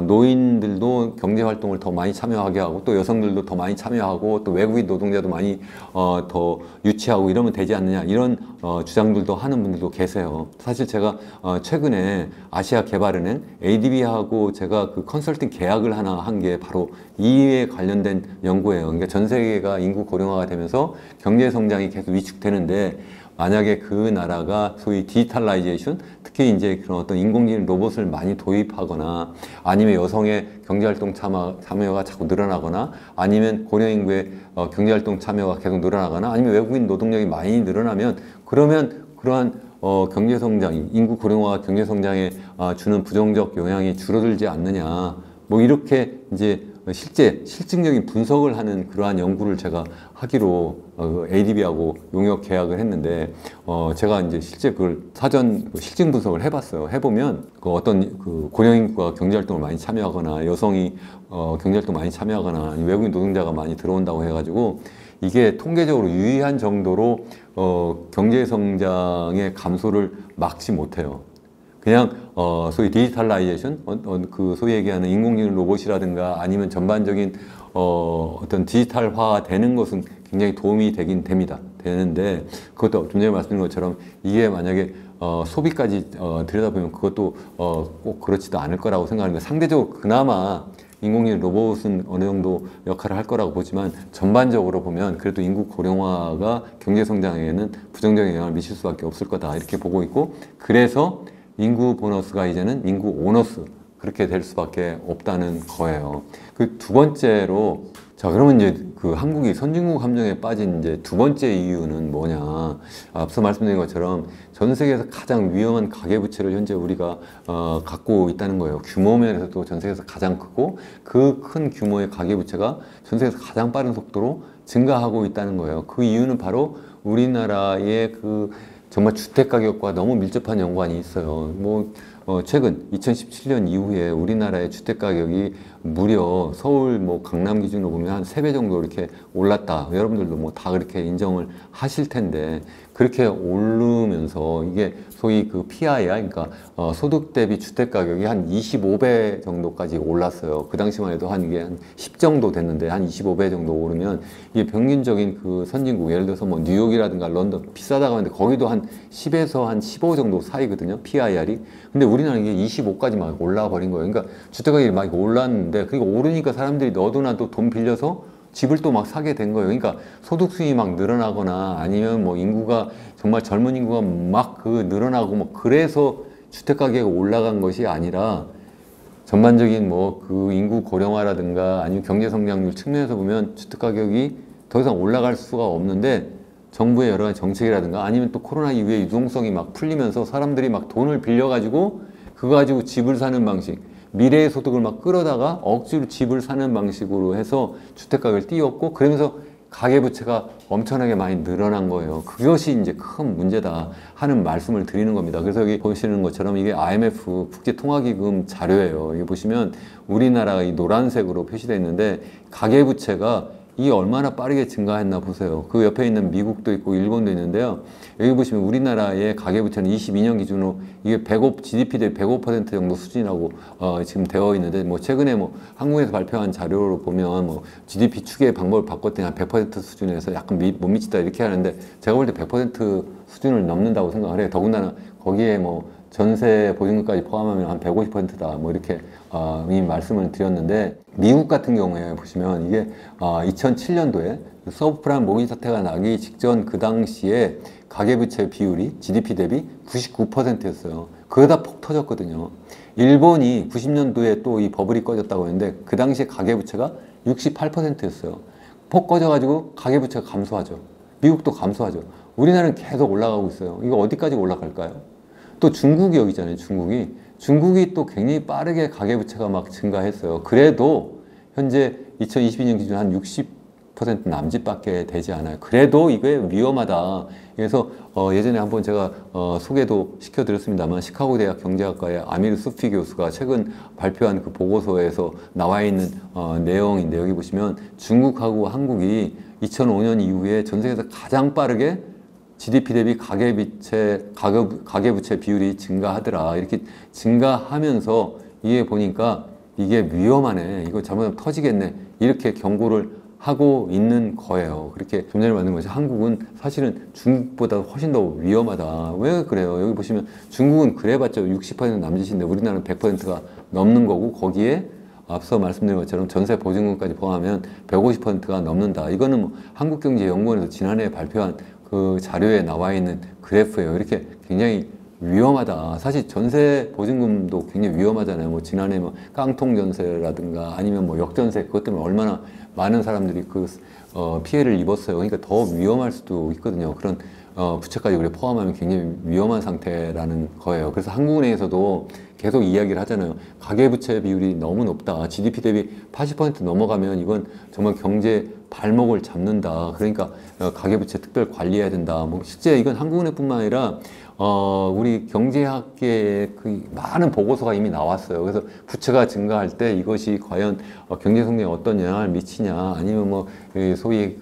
[SPEAKER 1] 노인들도 경제 활동을 더 많이 참여하게 하고, 또 여성들도 더 많이 참여하고, 또 외국인 노동자도 많이 더 유치하고 이러면 되지 않느냐, 이런 주장들도 하는 분들도 계세요. 사실 제가 최근에 아시아 개발은행 ADB하고 제가 그 컨설팅 계약을 하나 한 게 바로 이에 관련된 연구예요. 그러니까 전 세계가 인구 고령화가 되면서 경제 성장이 계속 위축되는데, 만약에 그 나라가 소위 디지털라이제이션, 특히 이제 그런 어떤 인공지능 로봇을 많이 도입하거나, 아니면 여성의 경제활동 참여가 자꾸 늘어나거나, 아니면 고령 인구의 경제활동 참여가 계속 늘어나거나, 아니면 외국인 노동력이 많이 늘어나면, 그러면 그러한 경제성장, 인구 고령화가 경제성장에 주는 부정적 영향이 줄어들지 않느냐, 뭐 이렇게 이제 실제 실증적인 분석을 하는 그러한 연구를 제가 하기로 ADB하고 용역 계약을 했는데, 제가 이제 실제 그걸 사전 실증 분석을 해봤어요. 해보면 그 어떤 그 고령 인구가 경제활동을 많이 참여하거나, 여성이 경제활동 많이 참여하거나, 외국인 노동자가 많이 들어온다고 해가지고 이게 통계적으로 유의한 정도로 경제 성장의 감소를 막지 못해요. 그냥 소위 디지털라이제이션, 그 소위 얘기하는 인공지능 로봇이라든가 아니면 전반적인 어떤 디지털화 되는 것은 굉장히 도움이 되긴 되는데 그것도 좀 전에 말씀드린 것처럼 이게 만약에 소비까지 들여다보면 그것도 꼭 그렇지도 않을 거라고 생각하는데 상대적으로 그나마 인공지능 로봇은 어느 정도 역할을 할 거라고 보지만 전반적으로 보면 그래도 인구 고령화가 경제 성장에는 부정적인 영향을 미칠 수밖에 없을 거다 이렇게 보고 있고 그래서 인구 보너스가 이제는 인구 오너스 그렇게 될 수밖에 없다는 거예요. 그 두 번째로 자 그러면 이제 그 한국이 선진국 함정에 빠진 이제 두 번째 이유는 뭐냐? 앞서 말씀드린 것처럼 전 세계에서 가장 위험한 가계부채를 현재 우리가 갖고 있다는 거예요. 규모 면에서도 전 세계에서 가장 크고 그 큰 규모의 가계부채가 전 세계에서 가장 빠른 속도로 증가하고 있다는 거예요. 그 이유는 바로 우리나라의 그 정말 주택 가격과 너무 밀접한 연관이 있어요. 최근 2017년 이후에 우리나라의 주택 가격이 무려 서울 강남 기준으로 보면 한 3배 정도 이렇게 올랐다. 여러분들도 다 그렇게 인정을 하실 텐데 그렇게 오르면서 이게 소위 그 PIR, 그러니까 소득 대비 주택 가격이 한 25배 정도까지 올랐어요. 그 당시만 해도 이게 한 10 정도 됐는데 한 25배 정도 오르면 이게 평균적인 그 선진국, 예를 들어서 뉴욕이라든가 런던 비싸다고 하는데 거기도 한 10에서 한 15 정도 사이거든요. PIR이. 근데 우리나라는 이게 25까지 막 올라와 버린 거예요. 그러니까 주택 가격이 막 올랐는데 그게 오르니까 사람들이 너도 나도 돈 빌려서 집을 또 막 사게 된 거예요. 그러니까 소득 수입이 막 늘어나거나 아니면 인구가 정말 젊은 인구가 막 늘어나고 그래서 주택 가격이 올라간 것이 아니라 전반적인 그 인구 고령화라든가 아니면 경제 성장률 측면에서 보면 주택 가격이 더 이상 올라갈 수가 없는데 정부의 여러 가지 정책이라든가 아니면 또 코로나 이후에 유동성이 막 풀리면서 사람들이 막 돈을 빌려가지고 그거 가지고 집을 사는 방식, 미래의 소득을 막 끌어다가 억지로 집을 사는 방식으로 해서 주택가격을 띄웠고 그러면서 가계부채가 엄청나게 많이 늘어난 거예요. 그것이 이제 큰 문제다 하는 말씀을 드리는 겁니다. 그래서 여기 보시는 것처럼 이게 IMF 국제통화기금 자료예요. 여기 보시면 우리나라가 이 노란색으로 표시되어 있는데 가계부채가 이게 얼마나 빠르게 증가했나 보세요. 그 옆에 있는 미국도 있고 일본도 있는데요. 여기 보시면 우리나라의 가계부채는 22년 기준으로 이게 GDP 대비 105% 정도 수준이라고 지금 되어 있는데 최근에 한국에서 발표한 자료로 보면 GDP 추계 방법을 바꿨더니 한 100% 수준에서 약간 못 미치다 이렇게 하는데 제가 볼 때 100% 수준을 넘는다고 생각을 해요. 더군다나 거기에 전세 보증금까지 포함하면 한 150%다 이렇게 이미 말씀을 드렸는데 미국 같은 경우에 보시면 이게 2007년도에 서브프라임 모기 사태가 나기 직전 그 당시에 가계부채 비율이 GDP 대비 99%였어요. 그러다 폭 터졌거든요. 일본이 90년도에 또 이 버블이 꺼졌다고 했는데 그 당시에 가계부채가 68%였어요. 폭 꺼져가지고 가계부채가 감소하죠. 미국도 감소하죠. 우리나라는 계속 올라가고 있어요. 이거 어디까지 올라갈까요? 또 중국이 여기 있잖아요. 중국이 또 굉장히 빠르게 가계부채가 막 증가했어요. 그래도 현재 2022년 기준 한 60% 남짓밖에 되지 않아요. 그래도 이게 위험하다. 그래서 예전에 한번 제가 소개도 시켜드렸습니다만 시카고 대학 경제학과의 아미르 수피 교수가 최근 발표한 그 보고서에서 나와 있는 내용인데 여기 보시면 중국하고 한국이 2005년 이후에 전 세계에서 가장 빠르게 GDP 대비 가계부채 비율이 증가하더라. 이렇게 증가하면서 이게 보니까 이게 위험하네. 이거 잘못하면 터지겠네. 이렇게 경고를 하고 있는 거예요. 그렇게 좀 전에 만든 거죠. 한국은 사실은 중국보다 훨씬 더 위험하다. 왜 그래요? 여기 보시면 중국은 그래봤자 60% 남짓인데 우리나라는 100%가 넘는 거고 거기에 앞서 말씀드린 것처럼 전세 보증금까지 포함하면 150%가 넘는다. 이거는 한국경제연구원에서 지난해 발표한 그 자료에 나와 있는 그래프예요. 이렇게 굉장히 위험하다. 사실 전세 보증금도 굉장히 위험하잖아요. 지난해 깡통 전세라든가 아니면 역전세 그것 때문에 얼마나 많은 사람들이 피해를 입었어요. 그러니까 더 위험할 수도 있거든요. 그런 부채까지 우리 포함하면 굉장히 위험한 상태라는 거예요. 그래서 한국은행에서도 계속 이야기를 하잖아요. 가계부채 비율이 너무 높다. GDP 대비 80% 넘어가면 이건 정말 경제 발목을 잡는다. 그러니까 가계부채 특별 관리해야 된다. 실제 이건 한국은행뿐만 아니라 우리 경제학계의 그 많은 보고서가 이미 나왔어요. 그래서 부채가 증가할 때 이것이 과연 경제 성장에 어떤 영향을 미치냐, 아니면 소위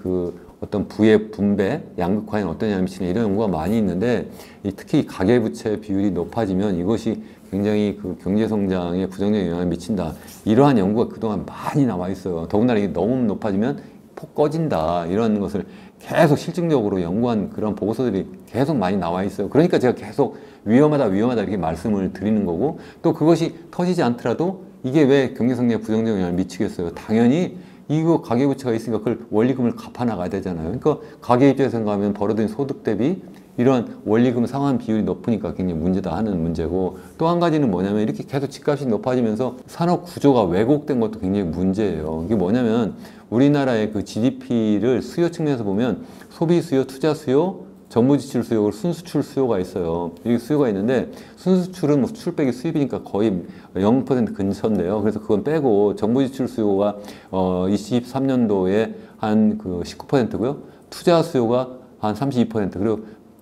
[SPEAKER 1] 어떤 부의 분배, 양극화에 어떤 영향을 미치냐 이런 연구가 많이 있는데 특히 가계부채 비율이 높아지면 이것이 굉장히 그 경제 성장에 부정적인 영향을 미친다. 이러한 연구가 그동안 많이 나와 있어요. 더군다나 이게 너무 높아지면 폭 꺼진다 이런 것을 계속 실증적으로 연구한 그런 보고서들이 계속 많이 나와 있어요. 그러니까 제가 계속 위험하다 위험하다 이렇게 말씀을 드리는 거고, 또 그것이 터지지 않더라도 이게 왜 경제 성장에 부정적 영향을 미치겠어요? 당연히 이거 가계부채가 있으니까 그걸 원리금을 갚아 나가야 되잖아요. 그러니까 가계 입장에서 생각하면 벌어들인 소득 대비 이런 원리금 상환 비율이 높으니까 굉장히 문제다 하는 문제고, 또 한 가지는 뭐냐면 이렇게 계속 집값이 높아지면서 산업 구조가 왜곡된 것도 굉장히 문제예요. 이게 뭐냐면 우리나라의 그 GDP를 수요 측면에서 보면 소비 수요, 투자 수요, 정부 지출 수요, 순수출 수요가 있어요. 이 수요가 있는데 순수출은 뭐 수출 빼기 수입이니까 거의 0% 근처인데요. 그래서 그건 빼고 정부 지출 수요가 23년도에 한 그 19%고요. 투자 수요가 한 32%, 그리고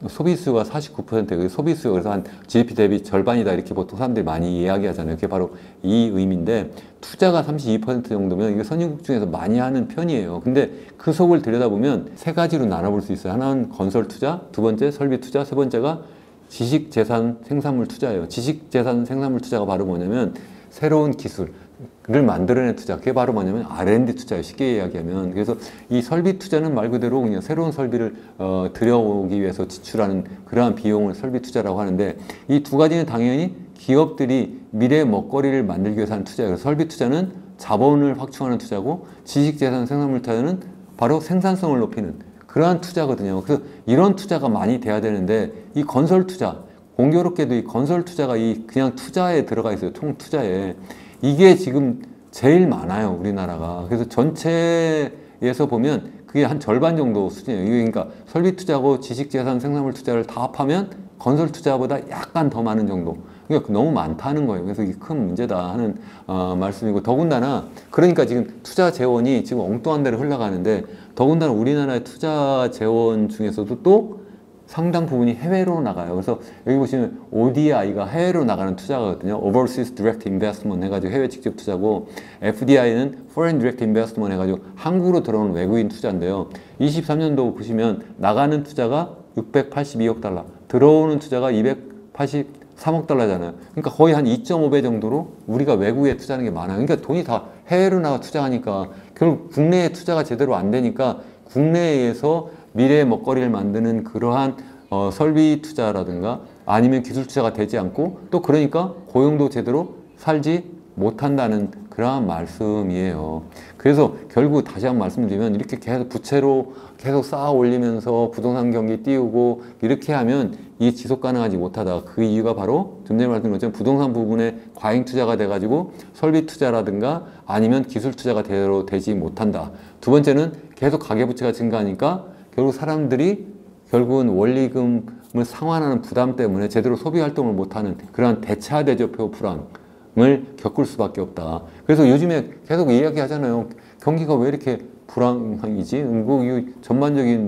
[SPEAKER 1] 소비 수요가 49%, 소비 수요 그래서 한 GDP 대비 절반이다 이렇게 보통 사람들이 많이 이야기하잖아요. 그게 바로 이 의미인데, 투자가 32% 정도면 이게 선진국 중에서 많이 하는 편이에요. 근데 그 속을 들여다보면 세 가지로 나눠볼 수 있어요. 하나는 건설 투자, 두 번째 설비 투자, 세 번째가 지식 재산 생산물 투자예요. 지식 재산 생산물 투자가 바로 뭐냐면 새로운 기술을 만들어낸 투자, 그게 바로 뭐냐면 R&D 투자예요. 쉽게 이야기하면. 그래서 이 설비 투자는 말 그대로 그냥 새로운 설비를 들여오기 위해서 지출하는 그러한 비용을 설비 투자라고 하는데, 이 두 가지는 당연히 기업들이 미래의 먹거리를 만들기 위해서 하는 투자예요. 설비 투자는 자본을 확충하는 투자고, 지식재산 생산물 투자는 바로 생산성을 높이는 그러한 투자거든요. 그래서 이런 투자가 많이 돼야 되는데, 이 건설 투자, 공교롭게도 이 건설 투자가 이 그냥 투자에 들어가 있어요. 총 투자에. 이게 지금 제일 많아요, 우리나라가. 그래서 전체에서 보면 그게 한 절반 정도 수준이에요. 이게 그러니까 설비 투자고 지식재산 생산물 투자를 다 합하면 건설 투자보다 약간 더 많은 정도. 그러니까 너무 많다는 거예요. 그래서 이게 큰 문제다 하는 말씀이고, 더군다나 그러니까 지금 투자 재원이 지금 엉뚱한 데로 흘러가는데, 더군다나 우리나라의 투자 재원 중에서도 또 상당 부분이 해외로 나가요. 그래서 여기 보시면 ODI가 해외로 나가는 투자거든요. Overseas Direct Investment 해가지고 해외 직접 투자고, FDI는 Foreign Direct Investment 해가지고 한국으로 들어오는 외국인 투자인데요. 23년도 보시면 나가는 투자가 682억 달러, 들어오는 투자가 283억 달러잖아요. 그러니까 거의 한 2.5배 정도로 우리가 외국에 투자하는 게 많아요. 그러니까 돈이 다 해외로 나가 투자하니까 결국 국내에 투자가 제대로 안 되니까 국내에서 미래의 먹거리를 만드는 그러한 설비 투자라든가 아니면 기술 투자가 되지 않고, 또 그러니까 고용도 제대로 살지 못한다는 그러한 말씀이에요. 그래서 결국 다시 한번 말씀드리면 이렇게 계속 부채로 계속 쌓아 올리면서 부동산 경기 띄우고 이렇게 하면 이게 지속 가능하지 못하다. 그 이유가 바로 좀 전에 말씀드린 것처럼 부동산 부분에 과잉 투자가 돼가지고 설비 투자라든가 아니면 기술 투자가 제대로 되지 못한다. 두 번째는 계속 가계부채가 증가하니까 결국 사람들이 결국은 원리금을 상환하는 부담 때문에 제대로 소비 활동을 못하는 그러한 대차대조표 불황을 겪을 수밖에 없다. 그래서 요즘에 계속 이야기하잖아요. 경기가 왜 이렇게 불황이지? 전반적인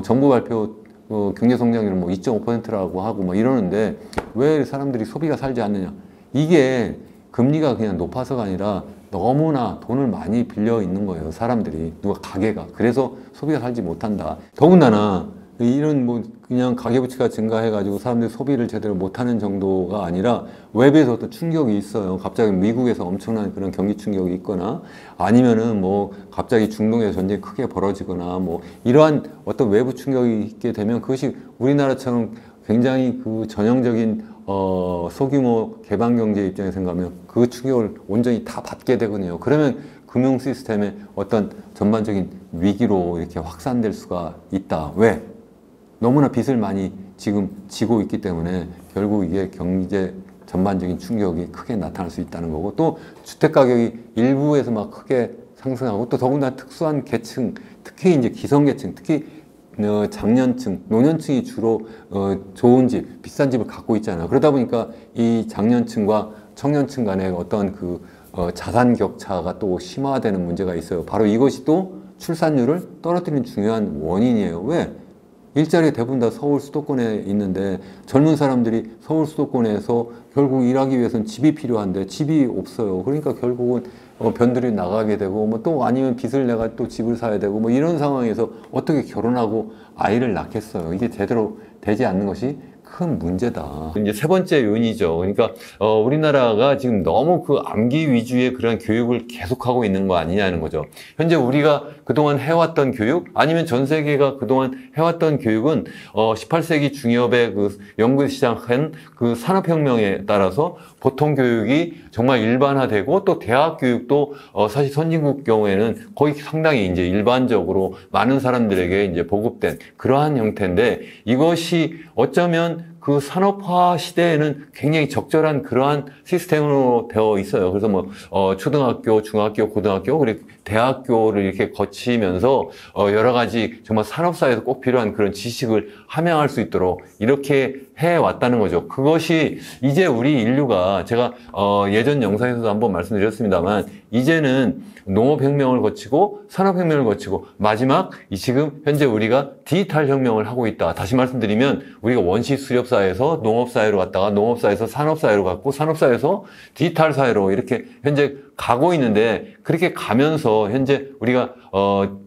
[SPEAKER 1] 정부 발표 경제 성장률은 2.5%라고 하고 이러는데 왜 사람들이 소비가 살지 않느냐? 이게 금리가 그냥 높아서가 아니라 너무나 돈을 많이 빌려 있는 거예요. 사람들이, 누가 가게가. 그래서 소비가 살지 못한다. 더군다나 이런 그냥 가계부채가 증가해가지고 사람들이 소비를 제대로 못하는 정도가 아니라 외부에서 어떤 충격이 있어요. 갑자기 미국에서 엄청난 그런 경기 충격이 있거나 아니면은 갑자기 중동에서 전쟁이 크게 벌어지거나 이러한 어떤 외부 충격이 있게 되면 그것이 우리나라처럼 굉장히 그 전형적인 소규모 개방 경제 입장에서 생각하면 그 충격을 온전히 다 받게 되거든요. 그러면 금융 시스템의 어떤 전반적인 위기로 이렇게 확산될 수가 있다. 왜? 너무나 빚을 많이 지금 지고 있기 때문에 결국 이게 경제 전반적인 충격이 크게 나타날 수 있다는 거고, 또 주택 가격이 일부에서 막 크게 상승하고, 또 더군다나 특수한 계층, 특히 이제 기성계층, 특히 장년층, 노년층이 주로 좋은 집, 비싼 집을 갖고 있잖아요. 그러다 보니까 이 장년층과 청년층 간의 어떤 자산 격차가 또 심화되는 문제가 있어요. 바로 이것이 또 출산율을 떨어뜨리는 중요한 원인이에요. 왜? 일자리가 대부분 다 서울 수도권에 있는데 젊은 사람들이 서울 수도권에서 결국 일하기 위해서는 집이 필요한데 집이 없어요. 그러니까 결국은 변들이 나가게 되고 또 아니면 빚을 내가 또 집을 사야 되고 이런 상황에서 어떻게 결혼하고 아이를 낳겠어요. 이게 제대로 되지 않는 것이 큰 문제다. 이제 세 번째 요인이죠. 그러니까 우리나라가 지금 너무 그 암기 위주의 그런 교육을 계속하고 있는 거 아니냐는 거죠. 현재 우리가 그동안 해왔던 교육, 아니면 전 세계가 그동안 해왔던 교육은 18세기 중엽에 그 영국에서 시작한 그 산업혁명에 따라서 보통 교육이 정말 일반화되고, 또 대학 교육도 사실 선진국 경우에는 거의 상당히 이제 일반적으로 많은 사람들에게 이제 보급된 그러한 형태인데, 이것이 어쩌면 그 산업화 시대에는 굉장히 적절한 그러한 시스템으로 되어 있어요. 그래서 뭐 초등학교, 중학교, 고등학교, 그리고 대학교를 이렇게 거치면서 여러 가지 정말 산업사에서 꼭 필요한 그런 지식을 함양할 수 있도록 이렇게 해왔다는 거죠. 그것이 이제 우리 인류가, 제가 예전 영상에서도 한번 말씀드렸습니다만, 이제는 농업혁명을 거치고 산업혁명을 거치고 마지막 지금 현재 우리가 디지털 혁명을 하고 있다. 다시 말씀드리면 우리가 원시 수렵사에서 농업사회로 갔다가 농업사회에서 산업사회로 갔고, 산업사회에서 디지털 사회로 이렇게 현재 가고 있는데, 그렇게 가면서 현재 우리가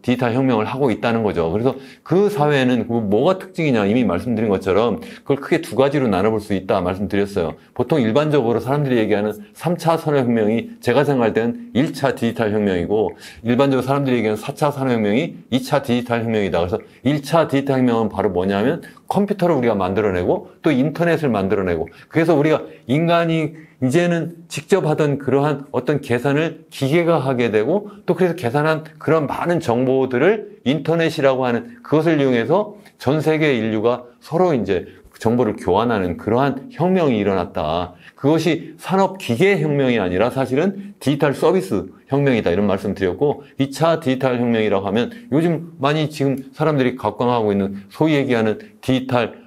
[SPEAKER 1] 디지털 혁명을 하고 있다는 거죠. 그래서 그 사회는 뭐가 특징이냐, 이미 말씀드린 것처럼 그걸 크게 두 가지로 나눠볼 수 있다 말씀드렸어요. 보통 일반적으로 사람들이 얘기하는 3차 산업혁명이, 제가 생각할 때는 1차 디지털 혁명이고, 일반적으로 사람들이 얘기하는 4차 산업혁명이 2차 디지털 혁명이다. 그래서 1차 디지털 혁명은 바로 뭐냐면 컴퓨터를 우리가 만들어내고 또 인터넷을 만들어내고, 그래서 우리가 인간이 이제는 직접 하던 그러한 어떤 계산을 기계가 하게 되고, 또 그래서 계산한 그런 많은 정보들을 인터넷이라고 하는 그것을 이용해서 전 세계 인류가 서로 이제 정보를 교환하는 그러한 혁명이 일어났다. 그것이 산업 기계 혁명이 아니라 사실은 디지털 서비스 혁명이다, 이런 말씀 드렸고, 2차 디지털 혁명이라고 하면 요즘 많이 지금 사람들이 각광하고 있는 소위 얘기하는 디지털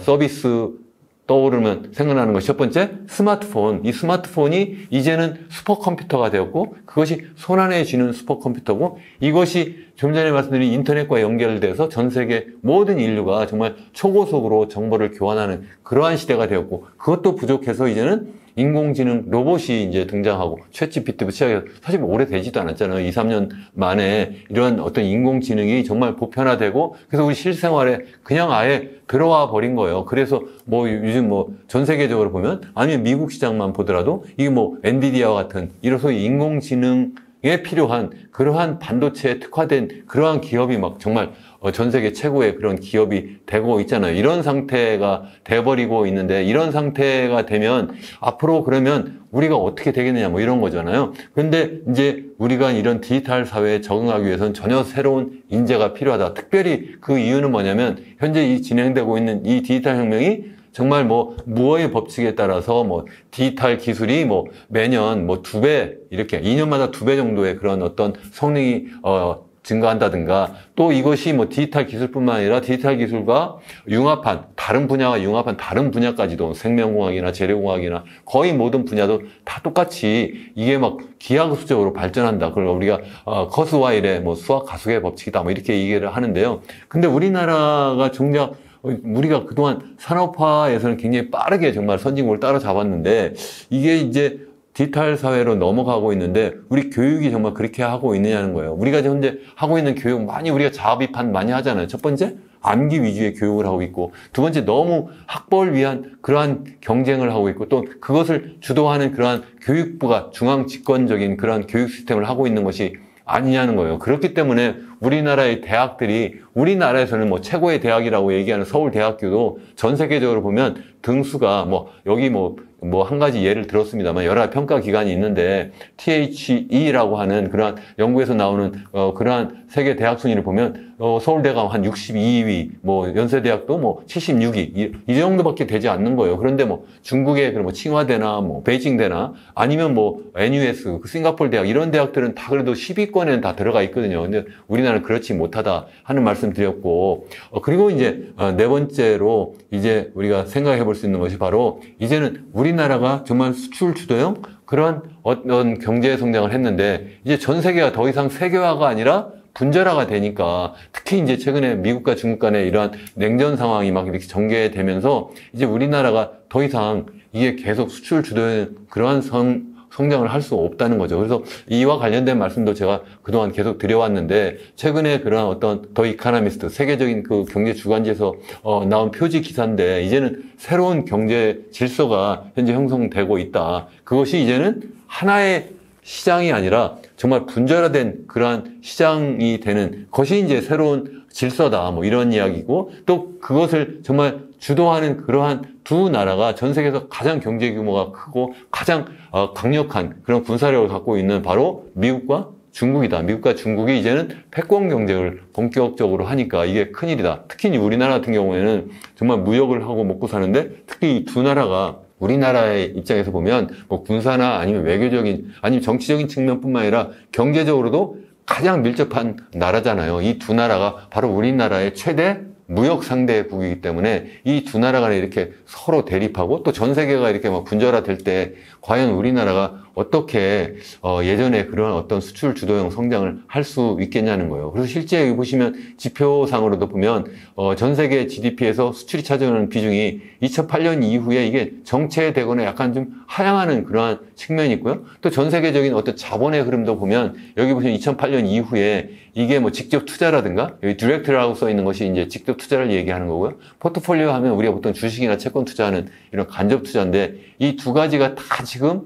[SPEAKER 1] 서비스 떠오르면 생각나는 것이 첫 번째, 스마트폰. 이 스마트폰이 이제는 슈퍼컴퓨터가 되었고, 그것이 손안에 쥐는 슈퍼컴퓨터고, 이것이 좀 전에 말씀드린 인터넷과 연결돼서 전 세계 모든 인류가 정말 초고속으로 정보를 교환하는 그러한 시대가 되었고, 그것도 부족해서 이제는 인공지능 로봇이 이제 등장하고, 챗GPT부터 시작해서 사실 오래되지도 않았잖아요. 2, 3년 만에 이런 어떤 인공지능이 정말 보편화되고, 그래서 우리 실생활에 그냥 아예 들어와 버린 거예요. 그래서 뭐 요즘 뭐 전 세계적으로 보면, 아니면 미국 시장만 보더라도 이게 뭐 엔비디아와 같은 이런 소위 인공지능에 필요한 그러한 반도체에 특화된 그러한 기업이 막 정말 전 세계 최고의 그런 기업이 되고 있잖아요. 이런 상태가 돼버리고 있는데, 이런 상태가 되면 앞으로 그러면 우리가 어떻게 되겠느냐, 뭐 이런 거잖아요. 그런데 이제 우리가 이런 디지털 사회에 적응하기 위해서는 전혀 새로운 인재가 필요하다. 특별히 그 이유는 뭐냐면, 현재 이 진행되고 있는 이 디지털 혁명이 정말 뭐 무어의 법칙에 따라서 뭐 디지털 기술이 뭐 매년 뭐 2배, 이렇게 2년마다 2배 정도의 그런 어떤 성능이 증가한다든가, 또 이것이 뭐 디지털 기술뿐만 아니라 디지털 기술과 융합한 다른 분야와 융합한 다른 분야까지도, 생명공학이나 재료공학이나 거의 모든 분야도 다 똑같이 이게 막 기하급수적으로 발전한다. 그걸 우리가 커스와일의 뭐 수학 가속의 법칙이다, 뭐 이렇게 얘기를 하는데요. 근데 우리나라가 정작 우리가 그동안 산업화에서는 굉장히 빠르게 정말 선진국을 따라잡았는데, 이게 이제 디지털 사회로 넘어가고 있는데 우리 교육이 정말 그렇게 하고 있느냐는 거예요. 우리가 현재 하고 있는 교육 많이 우리가 자비판 많이 하잖아요. 첫 번째, 암기 위주의 교육을 하고 있고, 두 번째, 너무 학벌 위한 그러한 경쟁을 하고 있고, 또 그것을 주도하는 그러한 교육부가 중앙 집권적인 그러한 교육 시스템을 하고 있는 것이 아니냐는 거예요. 그렇기 때문에 우리나라의 대학들이, 우리나라에서는 뭐 최고의 대학이라고 얘기하는 서울대학교도 전 세계적으로 보면 등수가 뭐 여기 뭐 한 가지 예를 들었습니다만 여러 평가 기관이 있는데, THE라고 하는 그러한 영국에서 나오는 그러한 세계 대학 순위를 보면 서울대가 한 62위, 뭐 연세대학도 뭐 76위, 이 정도밖에 되지 않는 거예요. 그런데 뭐 중국의 뭐 칭화대나 뭐 베이징대나 아니면 뭐 NUS, 그 싱가포르 대학, 이런 대학들은 다 그래도 10위권에는 다 들어가 있거든요. 근데 우리나라는 그렇지 못하다 하는 말씀 드렸고, 그리고 이제 네 번째로 이제 우리가 생각해 볼 수 있는 것이 바로, 이제는 우리나라가 정말 수출 주도형 그런 어떤 경제 성장을 했는데, 이제 전 세계가 더 이상 세계화가 아니라 분절화가 되니까, 특히 이제 최근에 미국과 중국 간의 이러한 냉전 상황이 막 이렇게 전개되면서 이제 우리나라가 더 이상 이게 계속 수출 주도형 그러한 성장을 할 수 없다는 거죠. 그래서 이와 관련된 말씀도 제가 그동안 계속 드려왔는데, 최근에 그런 어떤 더 이카노미스트, 세계적인 그 경제 주간지에서 나온 표지 기사인데, 이제는 새로운 경제 질서가 현재 형성되고 있다. 그것이 이제는 하나의 시장이 아니라 정말 분절화된 그러한 시장이 되는 것이 이제 새로운 질서다. 뭐 이런 이야기고, 또 그것을 정말 주도하는 그러한 두 나라가 전 세계에서 가장 경제 규모가 크고 가장 강력한 그런 군사력을 갖고 있는 바로 미국과 중국이다. 미국과 중국이 이제는 패권 경쟁을 본격적으로 하니까 이게 큰일이다. 특히 우리나라 같은 경우에는 정말 무역을 하고 먹고 사는데, 특히 이 두 나라가 우리나라의 입장에서 보면 뭐 군사나 아니면 외교적인 아니면 정치적인 측면뿐만 아니라 경제적으로도 가장 밀접한 나라잖아요. 이 두 나라가 바로 우리나라의 최대 무역 상대국이기 때문에 이 두 나라 간에 이렇게 서로 대립하고, 또 전 세계가 이렇게 막 분절화될 때 과연 우리나라가 어떻게 예전에 그런 어떤 수출 주도형 성장을 할 수 있겠냐는 거예요. 그래서 실제 여기 보시면 지표상으로도 보면 전 세계 GDP에서 수출이 차지하는 비중이 2008년 이후에 이게 정체되거나 약간 좀 하향하는 그러한 측면이 있고요. 또 전 세계적인 어떤 자본의 흐름도 보면 여기 보시면 2008년 이후에 이게 뭐 직접 투자라든가, 여기 디렉트라고 써 있는 것이 이제 직접 투자를 얘기하는 거고요. 포트폴리오 하면 우리가 보통 주식이나 채권 투자하는 이런 간접 투자인데, 이 두 가지가 다 지금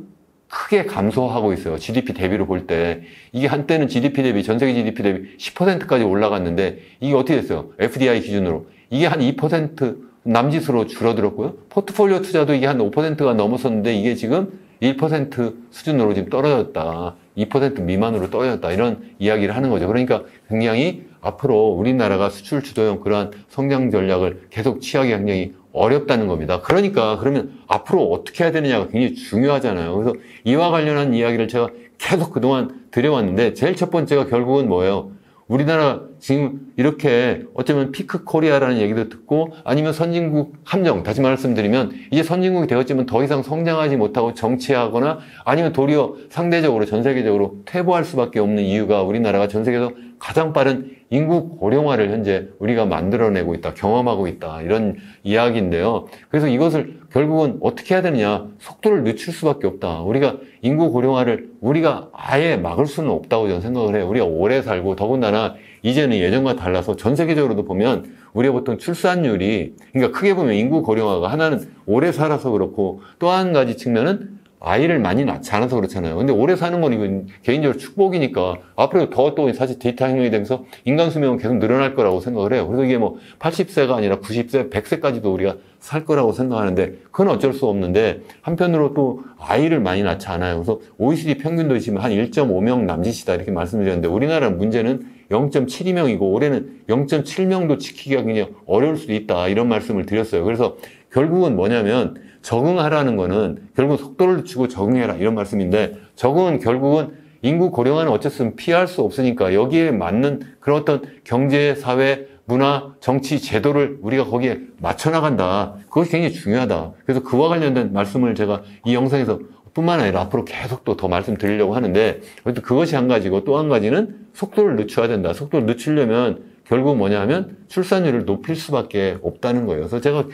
[SPEAKER 1] 크게 감소하고 있어요. GDP 대비로 볼 때. 이게 한때는 GDP 대비, 전 세계 GDP 대비 10%까지 올라갔는데, 이게 어떻게 됐어요? FDI 기준으로. 이게 한 2% 남짓으로 줄어들었고요. 포트폴리오 투자도 이게 한 5%가 넘었었는데, 이게 지금 1% 수준으로 지금 떨어졌다. 2% 미만으로 떨어졌다. 이런 이야기를 하는 거죠. 그러니까 굉장히 앞으로 우리나라가 수출 주도형 그러한 성장 전략을 계속 취하기 굉장히 어렵다는 겁니다. 그러니까 그러면 앞으로 어떻게 해야 되느냐가 굉장히 중요하잖아요. 그래서 이와 관련한 이야기를 제가 계속 그동안 드려왔는데, 제일 첫 번째가 결국은 뭐예요? 우리나라 지금 이렇게 어쩌면 피크 코리아라는 얘기도 듣고, 아니면 선진국 함정, 다시 말씀드리면 이제 선진국이 되었지만 더 이상 성장하지 못하고 정체하거나, 아니면 도리어 상대적으로 전 세계적으로 퇴보할 수밖에 없는 이유가 우리나라가 전 세계에서 가장 빠른 인구 고령화를 현재 우리가 만들어내고 있다, 경험하고 있다, 이런 이야기인데요. 그래서 이것을 결국은 어떻게 해야 되느냐, 속도를 늦출 수밖에 없다. 우리가 인구 고령화를 우리가 아예 막을 수는 없다고 저는 생각을 해요. 우리가 오래 살고, 더군다나 이제는 예전과 달라서 전 세계적으로도 보면 우리가 보통 출산율이, 그러니까 크게 보면 인구 고령화가 하나는 오래 살아서 그렇고, 또 한 가지 측면은 아이를 많이 낳지 않아서 그렇잖아요. 근데 오래 사는 건 이건 개인적으로 축복이니까 앞으로 더 또 사실 데이터 혁명이 되면서 인간 수명은 계속 늘어날 거라고 생각을 해요. 그래서 이게 뭐 80세가 아니라 90세, 100세까지도 우리가 살 거라고 생각하는데, 그건 어쩔 수 없는데, 한편으로 또 아이를 많이 낳지 않아요. 그래서 OECD 평균도 지금 한 1.5명 남짓이다 이렇게 말씀드렸는데, 우리나라 문제는 0.72명이고 올해는 0.7명도 지키기가 굉장히 어려울 수도 있다, 이런 말씀을 드렸어요. 그래서 결국은 뭐냐면, 적응하라는 거는 결국 속도를 늦추고 적응해라, 이런 말씀인데, 적응은 결국은 인구 고령화는 어쨌든 피할 수 없으니까 여기에 맞는 그런 어떤 경제, 사회, 문화, 정치, 제도를 우리가 거기에 맞춰 나간다. 그것이 굉장히 중요하다. 그래서 그와 관련된 말씀을 제가 이 영상에서 뿐만 아니라 앞으로 계속 또 더 말씀드리려고 하는데, 그것이 한 가지고, 또 한 가지는 속도를 늦춰야 된다. 속도를 늦추려면 결국 뭐냐 하면 출산율을 높일 수밖에 없다는 거예요. 그래서 제가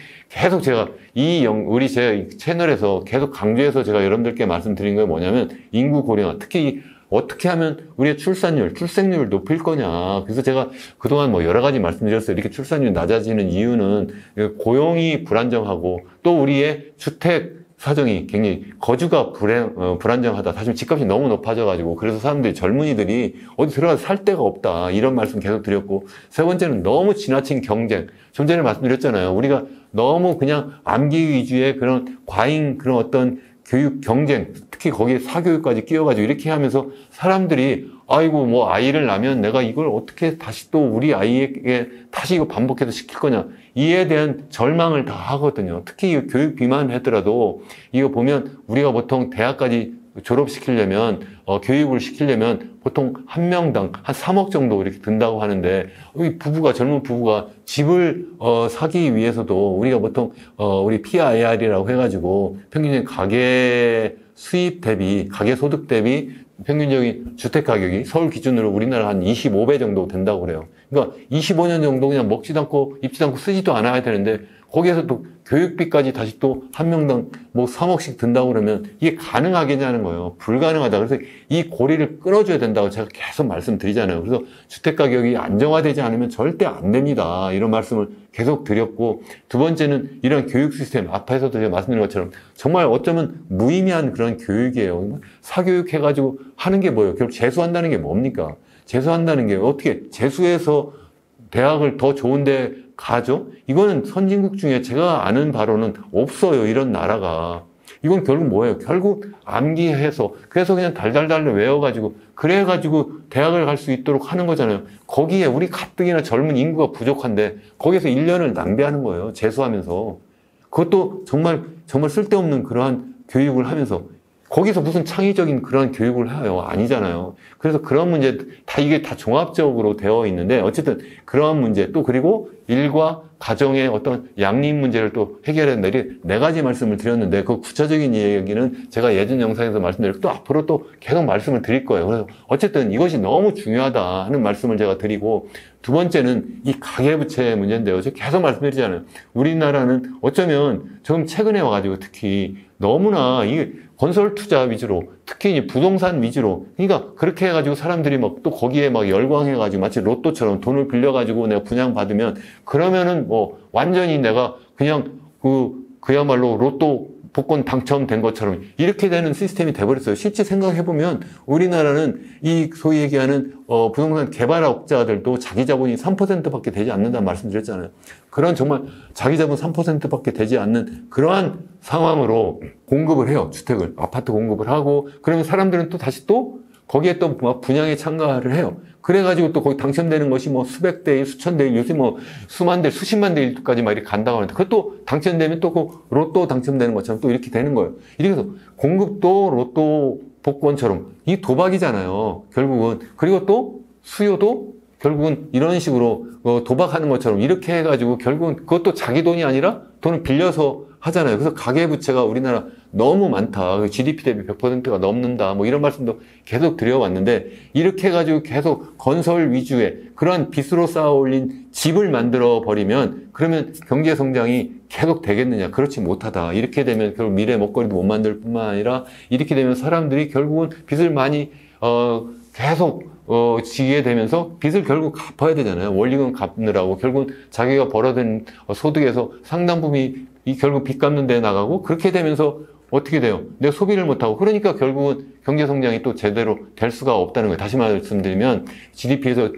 [SPEAKER 1] 우리 제 채널에서 계속 강조해서 제가 여러분들께 말씀드린 게 뭐냐면, 인구 고령화, 특히 어떻게 하면 우리의 출생률을 높일 거냐. 그래서 제가 그동안 뭐 여러 가지 말씀드렸어요. 이렇게 출산율이 낮아지는 이유는 고용이 불안정하고, 또 우리의 주택 사정이 굉장히 거주가 불안정하다. 사실 집값이 너무 높아져가지고, 그래서 사람들이, 젊은이들이 어디 들어가서 살 데가 없다, 이런 말씀 계속 드렸고, 세 번째는 너무 지나친 경쟁. 좀 전에 말씀드렸잖아요. 우리가 너무 그냥 암기 위주의 그런 과잉 그런 어떤 교육 경쟁, 특히 거기에 사교육까지 끼워가지고 이렇게 하면서 사람들이, 아이고 뭐 아이를 낳으면 내가 이걸 어떻게 다시 또 우리 아이에게 다시 이거 반복해서 시킬 거냐, 이에 대한 절망을 다 하거든요. 특히 교육비만 하더라도 이거 보면 우리가 보통 대학까지 졸업시키려면 교육을 시키려면 보통 한 명당 한 3억 정도 이렇게 든다고 하는데, 젊은 부부가 집을 사기 위해서도 우리가 보통 우리 PIR이라고 해가지고 평균적인 가계 수입 대비, 가계 소득 대비 평균적인 주택 가격이 서울 기준으로 우리나라 한 25배 정도 된다고 그래요. 그러니까 25년 정도 그냥 먹지도 않고 입지도 않고 쓰지도 않아야 되는데, 거기에서 또 교육비까지 다시 또 한 명당 뭐 3억씩 든다고 그러면 이게 가능하겠냐는 거예요. 불가능하다. 그래서 이 고리를 끊어줘야 된다고 제가 계속 말씀드리잖아요. 그래서 주택가격이 안정화되지 않으면 절대 안 됩니다. 이런 말씀을 계속 드렸고, 두 번째는 이런 교육 시스템, 앞에서도 제가 말씀드린 것처럼 정말 어쩌면 무의미한 그런 교육이에요. 사교육해가지고 하는 게 뭐예요? 결국 재수한다는 게 뭡니까? 재수한다는 게 어떻게 재수해서 대학을 더 좋은데 가죠? 이거는 선진국 중에 제가 아는 바로는 없어요. 이런 나라가. 이건 결국 뭐예요? 결국 암기해서 그래서 그냥 달달달 외워가지고 그래가지고 대학을 갈 수 있도록 하는 거잖아요. 거기에 우리 가뜩이나 젊은 인구가 부족한데 거기서 1년을 낭비하는 거예요. 재수하면서. 그것도 정말 쓸데없는 그러한 교육을 하면서 거기서 무슨 창의적인 그런 교육을 해요? 아니잖아요. 그래서 그런 문제, 이게 다 종합적으로 되어 있는데, 어쨌든 그런 문제, 또 그리고 일과 가정의 어떤 양립 문제를 또 해결해야 된다. 이렇게 네 가지 말씀을 드렸는데, 그 구체적인 얘기는 제가 예전 영상에서 말씀드렸고, 또 앞으로 또 계속 말씀을 드릴 거예요. 그래서 어쨌든 이것이 너무 중요하다 하는 말씀을 제가 드리고, 두 번째는 이 가계부채 문제인데요. 제가 계속 말씀드리잖아요. 우리나라는 어쩌면 지금 최근에 와가지고 특히 너무나 이게 건설 투자 위주로, 특히 이제 부동산 위주로, 그러니까 그렇게 해가지고 사람들이 막 또 거기에 막 열광해가지고 마치 로또처럼 돈을 빌려가지고 내가 분양받으면 그러면은 뭐 완전히 내가 그냥 그야말로 로또 복권 당첨된 것처럼 이렇게 되는 시스템이 돼버렸어요. 실제 생각해보면 우리나라는 이 소위 얘기하는 부동산 개발업자들도 자기 자본이 3%밖에 되지 않는다는 말씀드렸잖아요. 그런 정말 자기 자본 3%밖에 되지 않는 그러한 상황으로 공급을 해요. 주택을, 아파트 공급을 하고, 그러면 사람들은 또 다시 또 거기에 또 분양에 참가를 해요. 그래가지고 또 거기 당첨되는 것이 뭐 수백 대 일, 수천 대 일, 요새 뭐 수만 대, 수십만 대 일까지 막 이렇게 간다고 하는데, 그것도 당첨되면 또 그 로또 당첨되는 것처럼 또 이렇게 되는 거예요. 이렇게 해서 공급도 로또 복권처럼 이 도박이잖아요. 결국은. 그리고 또 수요도 결국은 이런 식으로 도박하는 것처럼 이렇게 해가지고 결국은 그것도 자기 돈이 아니라 돈을 빌려서 하잖아요. 그래서 가계부채가 우리나라 너무 많다. GDP 대비 100%가 넘는다. 뭐 이런 말씀도 계속 드려왔는데, 이렇게 해가지고 계속 건설 위주의 그러한 빚으로 쌓아 올린 집을 만들어 버리면 그러면 경제 성장이 계속 되겠느냐? 그렇지 못하다. 이렇게 되면 결국 미래 먹거리도 못 만들 뿐만 아니라 이렇게 되면 사람들이 결국은 빚을 많이 계속 지게 되면서 빚을 결국 갚아야 되잖아요. 원리금 갚느라고 결국은 자기가 벌어든 소득에서 상당 부분이 결국 빚 갚는 데 나가고, 그렇게 되면서 어떻게 돼요? 내가 소비를 못하고, 그러니까 결국은 경제 성장이 또 제대로 될 수가 없다는 거예요. 다시 말씀드리면 GDP에서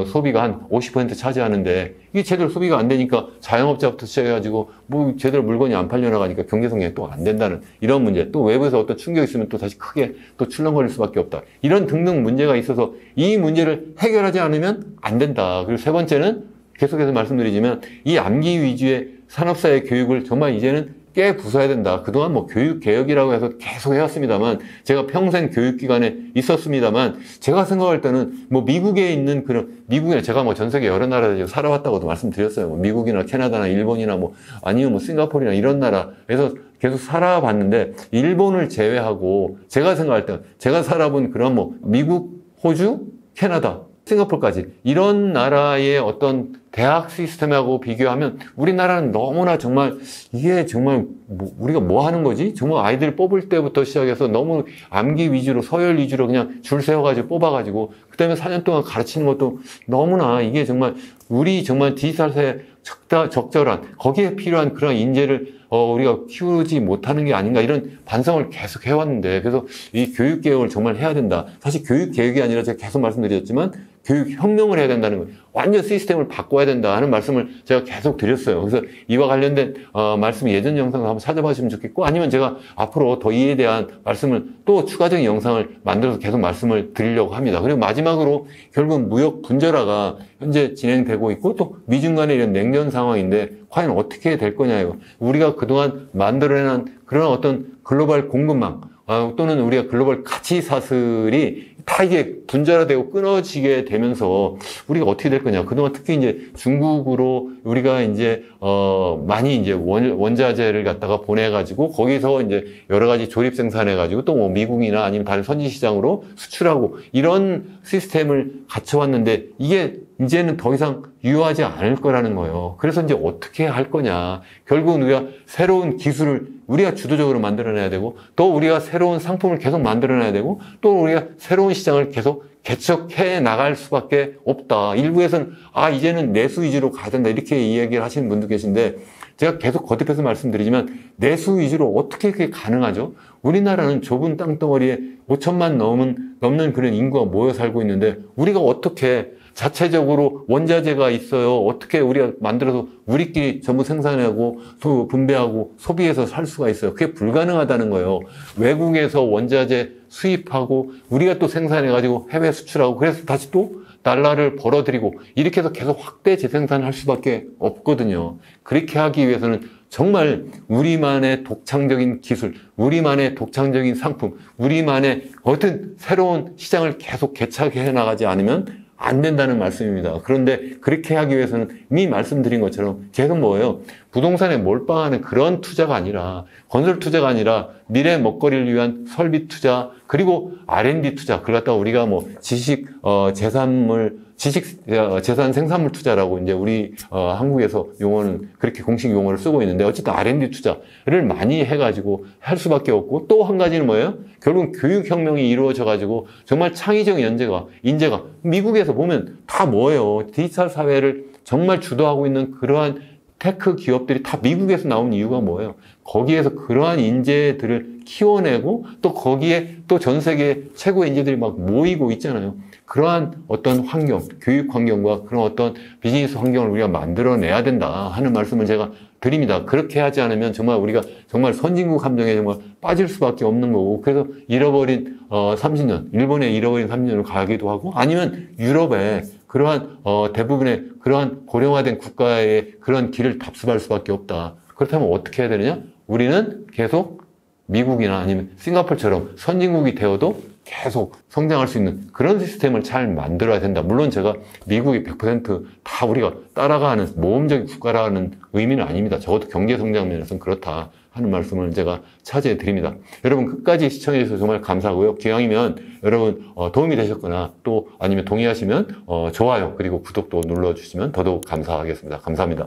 [SPEAKER 1] 소비가 한 50% 차지하는데 이게 제대로 소비가 안 되니까 자영업자부터 시작해가지고 뭐 제대로 물건이 안 팔려나가니까 경제 성장이 또 안 된다는 이런 문제, 또 외부에서 어떤 충격이 있으면 또 다시 크게 또 출렁거릴 수밖에 없다. 이런 등등 문제가 있어서 이 문제를 해결하지 않으면 안 된다. 그리고 세 번째는 계속해서 말씀드리지만 이 암기 위주의 산업사회 교육을 정말 이제는 깨 부숴야 된다. 그동안 뭐 교육개혁이라고 해서 계속 해왔습니다만, 제가 평생 교육기관에 있었습니다만, 제가 생각할 때는 뭐 미국에 있는 미국에 제가 뭐 전 세계 여러 나라에 살아왔다고도 말씀드렸어요. 뭐 미국이나 캐나다나 일본이나 뭐 아니면 뭐 싱가포르나 이런 나라에서 계속 살아봤는데, 일본을 제외하고 제가 생각할 때 제가 살아본 그런 뭐 미국, 호주, 캐나다, 싱가포르까지 이런 나라의 어떤 대학 시스템하고 비교하면 우리나라는 너무나 정말 이게 정말 우리가 뭐 하는 거지? 정말 아이들 뽑을 때부터 시작해서 너무 암기 위주로 서열 위주로 그냥 줄 세워가지고 뽑아가지고 그다음에 4년 동안 가르치는 것도 너무나 이게 정말 우리 정말 디지털 사회 적절한 거기에 필요한 그런 인재를 우리가 키우지 못하는 게 아닌가, 이런 반성을 계속 해왔는데, 그래서 이 교육 개혁을 정말 해야 된다. 사실 교육 개혁이 아니라 제가 계속 말씀드렸지만 교육 혁명을 해야 된다는 거예요. 완전 시스템을 바꿔야 된다 하는 말씀을 제가 계속 드렸어요. 그래서 이와 관련된 말씀 예전 영상을 한번 찾아보시면 좋겠고, 아니면 제가 앞으로 더 이에 대한 말씀을 또 추가적인 영상을 만들어서 계속 말씀을 드리려고 합니다. 그리고 마지막으로 결국 무역 분절화가 현재 진행되고 있고, 또 미중 간의 이런 냉전 상황인데 과연 어떻게 될 거냐요. 우리가 그동안 만들어낸 그런 어떤 글로벌 공급망 또는 우리가 글로벌 가치 사슬이 다 이게 분절화되고 끊어지게 되면서 우리가 어떻게 될 거냐. 그동안 특히 이제 중국으로 우리가 이제 많이 이제 원자재를 갖다가 보내가지고 거기서 이제 여러 가지 조립 생산해가지고 또 뭐 미국이나 아니면 다른 선진 시장으로 수출하고 이런 시스템을 갖춰왔는데, 이게
[SPEAKER 2] 이제는 더 이상 유효하지 않을 거라는 거예요. 그래서 이제 어떻게 할 거냐. 결국은 우리가 새로운 기술을 우리가 주도적으로 만들어내야 되고, 또 우리가 새로운 상품을 계속 만들어내야 되고, 또 우리가 새로운 시장을 계속 개척해 나갈 수밖에 없다. 일부에서는 이제는 내수 위주로 가야 된다 이렇게 이야기를 하시는 분도 계신데, 제가 계속 거듭해서 말씀드리지만 내수 위주로 어떻게 그게 가능하죠? 우리나라는 좁은 땅덩어리에 5천만 넘는 그런 인구가 모여 살고 있는데, 우리가 어떻게 자체적으로 원자재가 있어요. 어떻게 우리가 만들어서 우리끼리 전부 생산하고 분배하고 소비해서 살 수가 있어요. 그게 불가능하다는 거예요. 외국에서 원자재 수입하고 우리가 또 생산해가지고 해외 수출하고, 그래서 다시 또 달러를 벌어들이고 이렇게 해서 계속 확대 재생산을 할 수밖에 없거든요. 그렇게 하기 위해서는 정말 우리만의 독창적인 기술, 우리만의 독창적인 상품, 우리만의 어떤 새로운 시장을 계속 개척해 나가지 않으면 안 된다는 말씀입니다. 그런데 그렇게 하기 위해서는 이미 말씀드린 것처럼 계속 뭐예요? 부동산에 몰빵하는 그런 투자가 아니라, 건설 투자가 아니라 미래 먹거리를 위한 설비 투자, 그리고 R&D 투자, 그걸 갖다가 우리가 뭐 재산 생산물 투자라고 이제 우리 한국에서 용어는 그렇게 공식 용어를 쓰고 있는데, 어쨌든 R&D 투자를 많이 해가지고 할 수밖에 없고, 또 한 가지는 뭐예요? 결국 교육혁명이 이루어져가지고 정말 창의적 인재가 미국에서 보면 다 뭐예요? 디지털 사회를 정말 주도하고 있는 그러한 테크 기업들이 다 미국에서 나온 이유가 뭐예요? 거기에서 그러한 인재들을 키워내고, 또 거기에 또 전 세계 최고의 인재들이 막 모이고 있잖아요. 그러한 어떤 환경, 교육 환경과 그런 어떤 비즈니스 환경을 우리가 만들어내야 된다 하는 말씀을 제가 드립니다. 그렇게 하지 않으면 정말 우리가 정말 선진국 함정에 정말 빠질 수밖에 없는 거고, 그래서 잃어버린 30년, 일본에 잃어버린 30년을 가기도 하고, 아니면 유럽에 그러한 대부분의 그러한 고령화된 국가의 그런 길을 답습할 수밖에 없다. 그렇다면 어떻게 해야 되느냐? 우리는 계속 미국이나 아니면 싱가포르처럼 선진국이 되어도 계속 성장할 수 있는 그런 시스템을 잘 만들어야 된다. 물론 제가 미국이 100% 우리가 따라가는 모험적인 국가라는 의미는 아닙니다. 적어도 경제 성장 면에서는 그렇다 하는 말씀을 제가 차지해 드립니다. 여러분 끝까지 시청해 주셔서 정말 감사하고요. 기왕이면 여러분 도움이 되셨거나 또 아니면 동의하시면 좋아요 그리고 구독도 눌러주시면 더더욱 감사하겠습니다. 감사합니다.